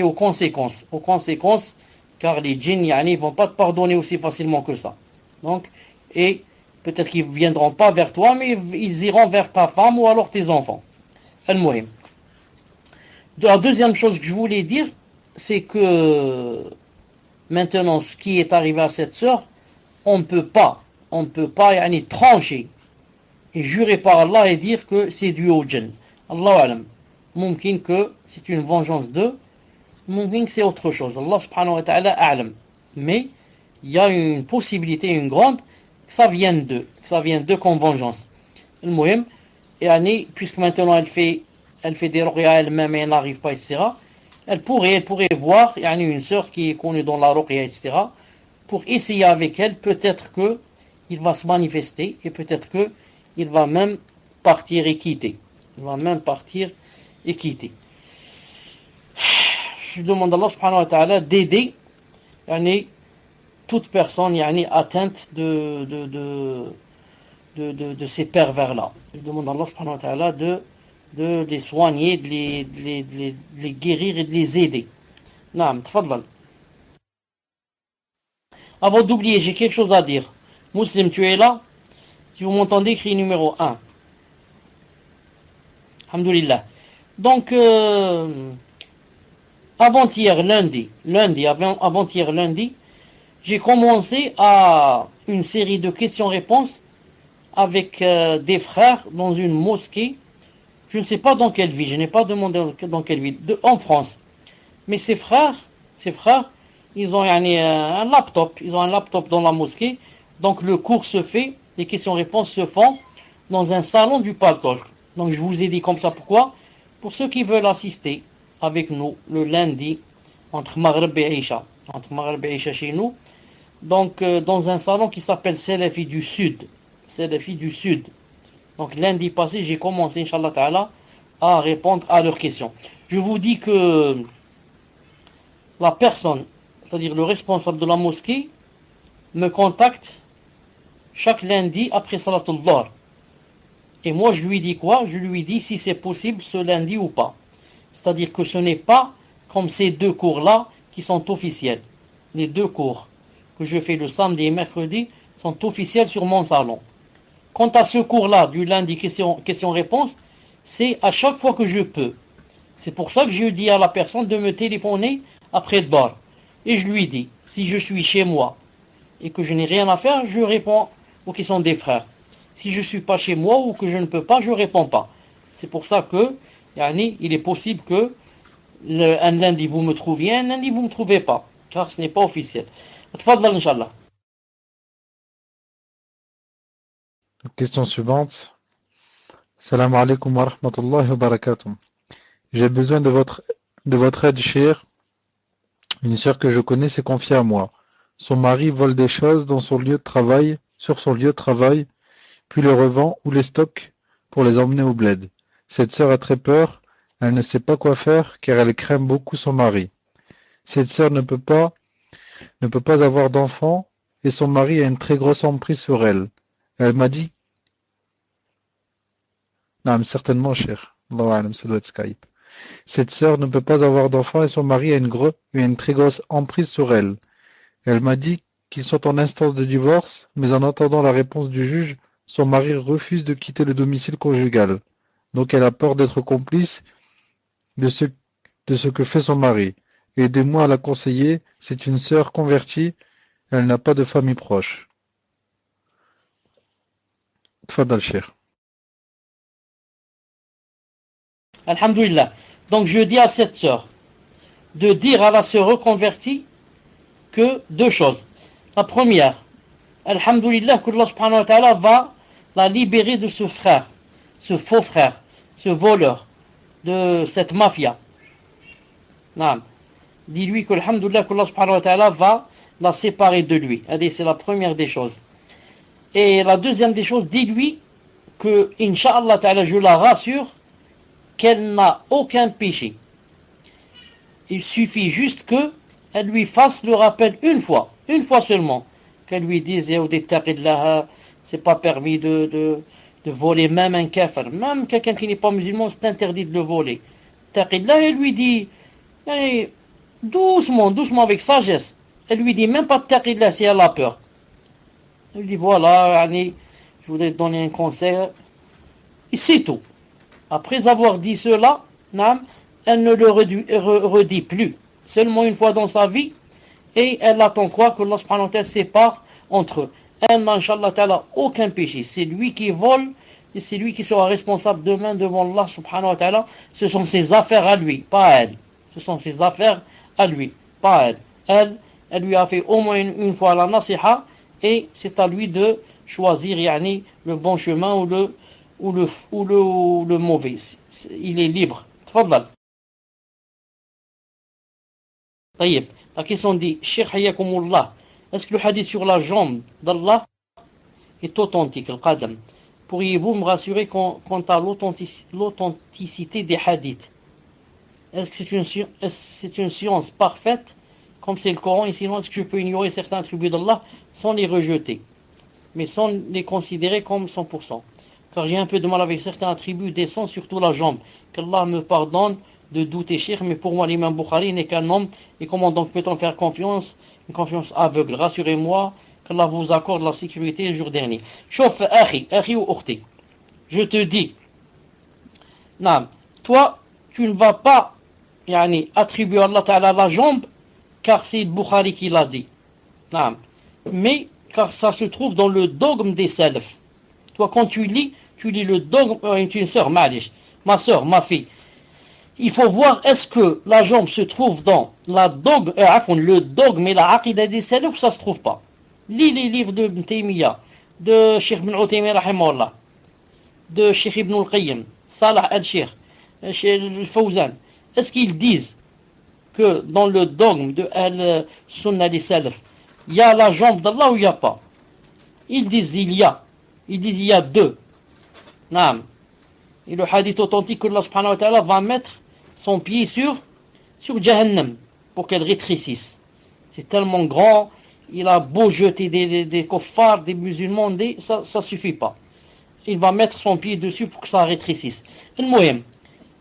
Speaker 1: aux conséquences. Aux conséquences, car les djinns, ils vont pas te pardonner aussi facilement que ça. Donc, et peut-être qu'ils viendront pas vers toi, mais ils iront vers ta femme ou alors tes enfants. Al-Muhim. La deuxième chose que je voulais dire, c'est que maintenant, ce qui est arrivé à cette sœur, on ne peut pas trancher et jurer par Allah et dire que c'est dû au djinn. Allahu alam. Mumkin que c'est une vengeance d'eux, mumkin que c'est autre chose. Allah subhanahu wa ta'ala a'lam. Mais il y a une possibilité, une grande, que ça vienne d'eux comme vengeance. Al-Muhim, et puisque maintenant elle fait des ruqya elle-même et elle n'arrive pas, etc. Elle pourrait voir une sœur qui est connue dans la ruqya, etc. pour essayer avec elle, peut-être que il va se manifester et peut-être que il va même partir et quitter. Il va même partir et quitter. Je demande à Allah subhanahu wa ta'ala d'aider toute personne atteinte de ces pervers-là. Je demande à Allah subhanahu wa ta'ala de les soigner, de les guérir et de les aider. Naam, tfadlal. Avant d'oublier, j'ai quelque chose à dire. Muslim, tu es là? Si vous m'entendez, cri numéro 1. Alhamdulillah. Donc, avant-hier lundi, j'ai commencé à une série de questions-réponses avec des frères dans une mosquée. Je ne sais pas dans quelle ville, je n'ai pas demandé dans quelle ville, en France. Mais ces frères, ils ont un laptop, dans la mosquée. Donc le cours se fait, les questions-réponses se font dans un salon du Paltalk. Donc je vous ai dit comme ça, pourquoi? Pour ceux qui veulent assister avec nous le lundi entre Maghreb et Isha chez nous, donc dans un salon qui s'appelle Salafi du Sud. Donc lundi passé, j'ai commencé, Inch'Allah Ta'ala, à répondre à leurs questions. Je vous dis que la personne, c'est-à-dire le responsable de la mosquée, me contacte chaque lundi après Salatul Dhuhr. Et moi je lui dis quoi? Je lui dis si c'est possible ce lundi ou pas. C'est-à-dire que ce n'est pas comme ces deux cours-là qui sont officiels. Les deux cours que je fais le samedi et mercredi sont officiels sur mon salon. Quant à ce cours-là, du lundi question-réponse, c'est à chaque fois que je peux. C'est pour ça que je dis à la personne de me téléphoner après Dhuhr. Et je lui dis, si je suis chez moi et que je n'ai rien à faire, je réponds aux questions des frères. Si je ne suis pas chez moi ou que je ne peux pas, je ne réponds pas. C'est pour ça que, il est possible que un lundi vous me trouviez, un lundi vous ne me trouvez pas. Car ce n'est pas officiel. Tfadlal, Inch'Allah.
Speaker 2: Question suivante. Salam alaikum wa rahmatullahi wa barakatuh. J'ai besoin de votre aide, cher. Une sœur que je connais s'est confiée à moi. Son mari vole des choses sur son lieu de travail, puis les revend ou les stocke pour les emmener au bled. Cette sœur a très peur, elle ne sait pas quoi faire car elle craint beaucoup son mari. Cette sœur ne peut pas avoir d'enfant et son mari a une très grosse emprise sur elle. Elle m'a dit... Non, certainement, cher. Allahu a'lam, ça doit être Skype. Cette sœur ne peut pas avoir d'enfant et son mari a une très grosse emprise sur elle. Elle m'a dit qu'ils sont en instance de divorce, mais en attendant la réponse du juge, son mari refuse de quitter le domicile conjugal. Donc elle a peur d'être complice de ce que fait son mari. Aidez-moi à la conseiller, c'est une sœur convertie, elle n'a pas de famille proche. Tfadal, cher.
Speaker 1: Alhamdulillah. Donc je dis à cette sœur de dire à la sœur reconvertie que deux choses. La première, Alhamdulillah, que Allah subhanahu wa ta'ala va la libérer de ce frère, ce faux frère, ce voleur, de cette mafia. Naam. Dis-lui que Alhamdulillah, que Allah subhanahu wa ta'ala va la séparer de lui. C'est la première des choses. Et la deuxième des choses, dis-lui que, Inch'Allah ta'ala, je la rassure, qu'elle n'a aucun péché. Il suffit juste qu'elle lui fasse le rappel une fois seulement, qu'elle lui dise c'est pas permis de voler même un kafir, même quelqu'un qui n'est pas musulman, c'est interdit de le voler. Taqillah, elle lui dit doucement avec sagesse, elle lui dit même pas taqillah si elle a peur. Elle lui dit voilà, je voudrais te donner un conseil, et c'est tout. Après avoir dit cela, elle ne le redit plus, seulement une fois dans sa vie, et elle attend quoi? Que Allah subhanahu wa ta'ala sépare entre eux. Elle n'a, Inch'Allah ta'ala, aucun péché. C'est lui qui vole, et c'est lui qui sera responsable demain devant Allah subhanahu wa ta'ala. Ce sont ses affaires à lui, pas à elle. Ce sont ses affaires à lui, pas à elle. Elle lui a fait au moins une fois la nasiha, et c'est à lui de choisir le bon chemin ou le mauvais. Il est libre. Tfadlal. طيب. La question dit, Cheikh Hayakumullah, est-ce que le hadith sur la jambe d'Allah est authentique, al-qadam. Pourriez-vous me rassurer quant à l'authenticité des hadiths? Est-ce que c'est une science parfaite, comme c'est le Coran, et sinon est-ce que je peux ignorer certains attributs d'Allah sans les rejeter, mais sans les considérer comme 100%? Car j'ai un peu de mal avec certains attributs des sens, surtout la jambe. Qu'Allah me pardonne de douter, cheikh, mais pour moi l'imam Bukhari n'est qu'un homme, et comment donc peut-on faire confiance, une confiance aveugle? Rassurez-moi, qu'Allah vous accorde la sécurité le jour dernier. Chauffe, akhi ou ukhti, je te dis, non, toi, tu ne vas pas attribuer à Allah Ta'ala la jambe, car c'est Bukhari qui l'a dit. Non, mais car ça se trouve dans le dogme des salafs. Toi, quand tu lis le dogme, une sœur, ma sœur, ma fille, il faut voir est-ce que la jambe se trouve dans le dogme et la aqidah des salafs, ça se trouve pas. Lis les livres de Ibn Taymiyyah, de Cheikh Ibn Uthaymin rahimahullah, de Cheikh Ibn al-Qayyim, Salah al-Sheikh, Cheikh al-Fawzan. Est-ce qu'ils disent que dans le dogme de Al-Sunnah des salafs, il y a la jambe d'Allah ou il n'y a pas? Ils disent il y a. Ils disent il y a deux. Naam. Et le hadith authentique que Allah subhanahu wa ta'ala va mettre son pied sur Jahannam pour qu'elle rétrécisse. C'est tellement grand, il a beau jeter des koffars, des musulmans, ça suffit pas. Il va mettre son pied dessus pour que ça rétrécisse.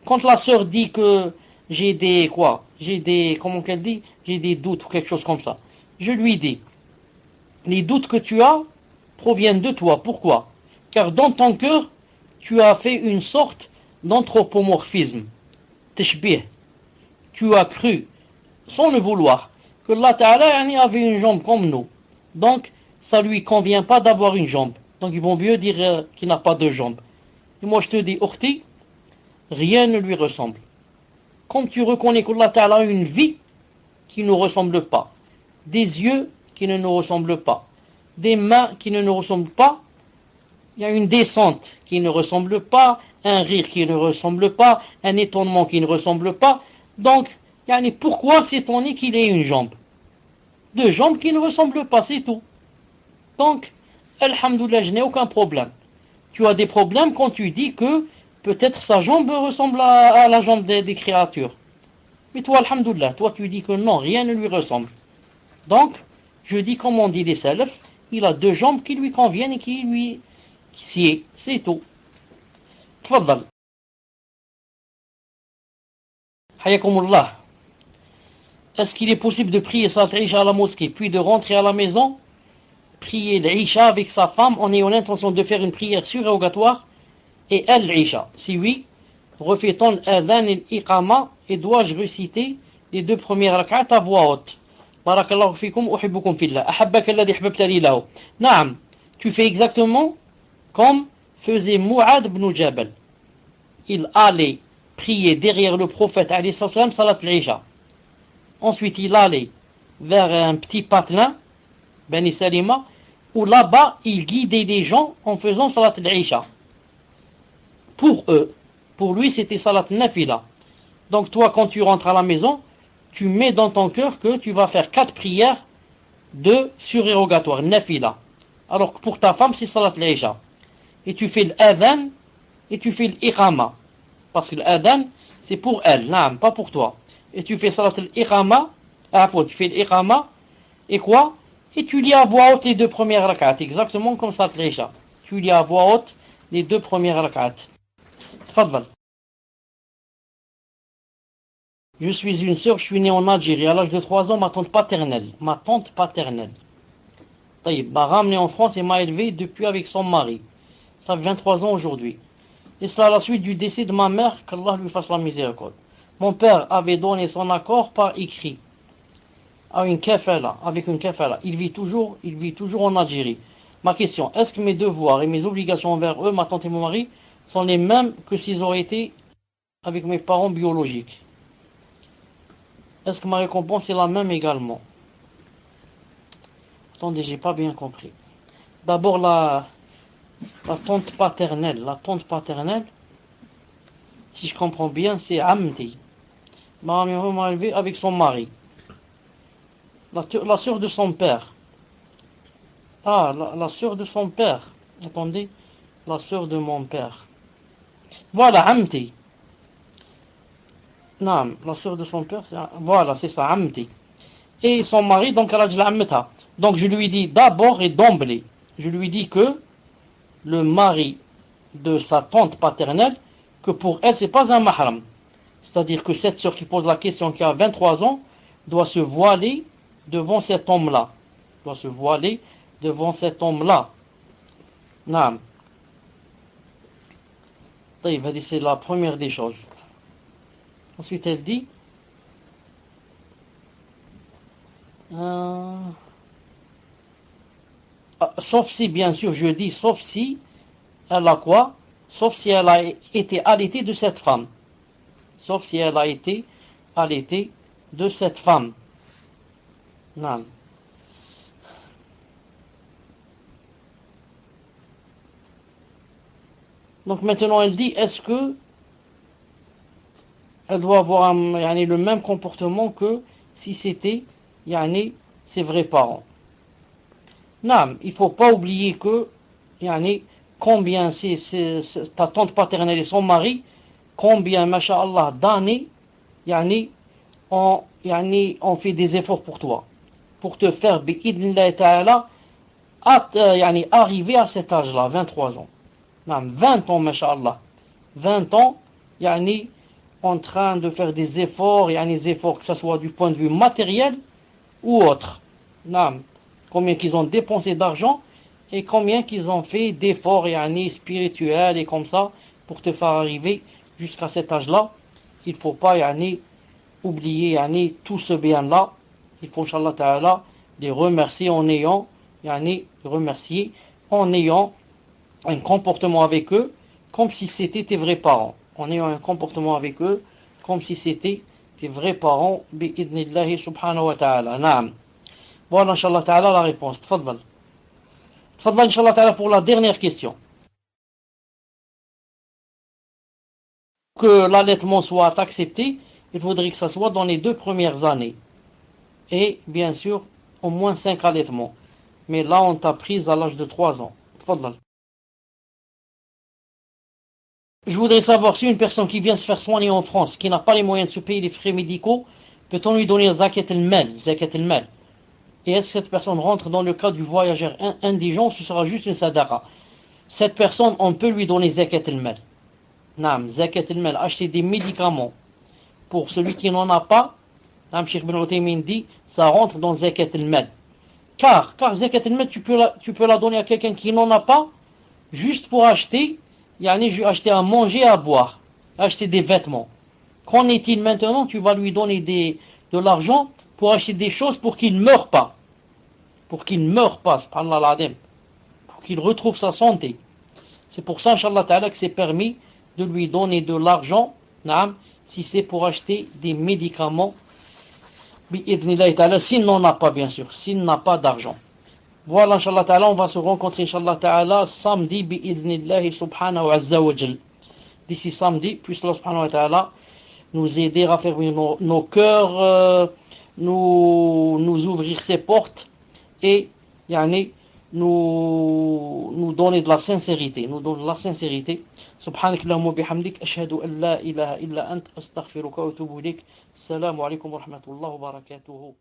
Speaker 1: Quand la sœur dit que j'ai des doutes ou quelque chose comme ça, je lui dis, les doutes que tu as proviennent de toi. Pourquoi? Car dans ton cœur, tu as fait une sorte d'anthropomorphisme, tashbih. Tu as cru, sans le vouloir, que Allah Ta'ala avait une jambe comme nous. Donc, ça lui convient pas d'avoir une jambe. Donc, ils vont mieux dire qu'il n'a pas de jambe. Et moi, je te dis, Ukhti, rien ne lui ressemble. Comme tu reconnais qu'Allah Ta'ala a une vie qui ne nous ressemble pas, des yeux qui ne nous ressemblent pas, des mains qui ne nous ressemblent pas, il y a une descente qui ne ressemble pas, un rire qui ne ressemble pas, un étonnement qui ne ressemble pas. Donc, pourquoi s'étonner qu'il ait une jambe? Deux jambes qui ne ressemblent pas, c'est tout. Donc, alhamdoulilah, je n'ai aucun problème. Tu as des problèmes quand tu dis que peut-être sa jambe ressemble à la jambe des créatures. Mais toi, alhamdoulilah, toi tu dis que non, rien ne lui ressemble. Donc, je dis comme on dit les salafs, il a deux jambes qui lui conviennent et qui lui sied, c'est tout. Tfaddal. Hayakumullah. Est-ce qu'il est possible de prier Salat al-Isha à la mosquée, puis de rentrer à la maison, prier l'Isha avec sa femme en ayant l'intention de faire une prière surérogatoire et al-Isha? Si oui, refait-on adhan et iqama et dois-je réciter les deux premières rak'at à voix haute? Barakallahu fikum, uhibbukum fillah. Ahabbaka alladhi ahbabtani lahu. Naam, tu fais exactement comme faisait Mu'ad ibn Jabal. Il allait prier derrière le prophète alayhi salam salat al-Isha. Ensuite, il allait vers un petit patelin, Bani Salima, où là-bas, il guidait les gens en faisant salat al-Isha. Pour eux, pour lui, c'était salat nafila. Donc toi, quand tu rentres à la maison, tu mets dans ton cœur que tu vas faire 4 prières de surérogatoire, nafila. Alors que pour ta femme, c'est salat al-Isha. Et tu fais l'adhan et tu fais l'iqama. Parce que l'adhan, c'est pour elle, naam, pas pour toi. Et tu fais salat al-iqama, tu fais l'iqama, et quoi? Et tu lis à voix haute les deux premières rak'at, exactement comme salat al-Isha. Tu lis à voix haute les deux premières rak'at. Tfaddal. Je suis une sœur, je suis née en Algérie. À l'âge de 3 ans, ma tante paternelle. M'a ramené en France et m'a élevé depuis avec son mari. Ça fait 23 ans aujourd'hui. Et c'est à la suite du décès de ma mère qu'Allah lui fasse la miséricorde. Mon père avait donné son accord par écrit avec une kafala. Il vit toujours en Algérie. Ma question, est-ce que mes devoirs et mes obligations envers eux, ma tante et mon mari, sont les mêmes que s'ils auraient été avec mes parents biologiques? Est-ce que ma récompense est la même également? Attendez, j'ai pas bien compris. D'abord la tante paternelle. La tante paternelle, si je comprends bien, c'est Amdi. Ma mère m'a élevé avec son mari. La sœur de son père. Ah, la sœur de son père. Attendez, la sœur de mon père. Voilà, Amti. Non, la sœur de son père, voilà, c'est ça, Amti. Et son mari, donc, elle a dit l'Ammeta. Donc, je lui dis d'abord et d'emblée, je lui dis que le mari de sa tante paternelle, que pour elle, c'est pas un mahram. C'est-à-dire que cette sœur qui pose la question, qui a 23 ans, doit se voiler devant cet homme-là. Doit se voiler devant cet homme-là. Naam. C'est la première des choses. Ensuite, elle dit sauf si, bien sûr, je dis sauf si elle a quoi? Sauf si elle a été allaitée de cette femme. Sauf si elle a été allaitée de cette femme. Non. Donc maintenant elle dit, est-ce que elle doit avoir le même comportement que si c'était ses vrais parents? Non, il ne faut pas oublier que combien ta tante paternelle et son mari, combien, masha'Allah, d'années on fait des efforts pour toi, pour te faire bi'idnillah ta'ala arriver à cet âge-là, 23 ans. Non, 20 ans, masha'Allah. 20 ans, en train de faire des efforts, des efforts que ce soit du point de vue matériel ou autre. Non, combien qu'ils ont dépensé d'argent et combien qu'ils ont fait d'efforts spirituels et comme ça pour te faire arriver jusqu'à cet âge-là. Il ne faut pas oublier tout ce bien-là. Il faut, Inch'Allah Ta'ala, les remercier en ayant un comportement avec eux comme si c'était tes vrais parents. En ayant un comportement avec eux comme si c'était tes vrais parents. Bi'idnillahi subhanahu wa ta'ala. Naam. Voilà, Inch'Allah Ta'ala, la réponse. Tfaddal. Tfaddal, Inch'Allah Ta'ala, pour la dernière question. Que l'allaitement soit accepté, il faudrait que ça soit dans les 2 premières années. Et bien sûr, au moins 5 allaitements. Mais là, on t'a prise à l'âge de 3 ans. Tfaddal. Je voudrais savoir si une personne qui vient se faire soigner en France, qui n'a pas les moyens de se payer les frais médicaux, peut-on lui donner zakat al-mal? Et est-ce que cette personne rentre dans le cas du voyageur indigent, ce sera juste une sadaqa? Cette personne, on peut lui donner zakat al-mal. Naam, zakat al-mal, acheter des médicaments pour celui qui n'en a pas. Naam, Cheikh Ibn Uthaymin dit, ça rentre dans zakat al-mal. Car zakat al-mal, tu peux la donner à quelqu'un qui n'en a pas, juste pour acheter à manger et à boire, acheter des vêtements. Qu'en est-il maintenant? Tu vas lui donner de l'argent pour acheter des choses pour qu'il ne meure pas. Pour qu'il ne meure pas, subhanallah l'adem. Pour qu'il retrouve sa santé. C'est pour ça, Inch'Allah Ta'ala, que c'est permis de lui donner de l'argent, si c'est pour acheter des médicaments, bi'idnillahi ta'ala, s'il n'en a pas, bien sûr, s'il n'a pas d'argent. Voilà, Inch'Allah Ta'ala, on va se rencontrer, Inch'Allah Ta'ala, samedi, bi'idnillahi subhanahu wa azawajal. D'ici samedi, puisse Allah subhanahu wa ta'ala nous aider à faire nos cœurs, nous ouvrir ses portes et nous donner de la sincérité. Subhanakallahumma bihamdik, ashhadu an la ilaha illa ant, astaghfiruka wa atubu ilayk. Assalamu alaikum wa rahmatullahi wa barakatuhu.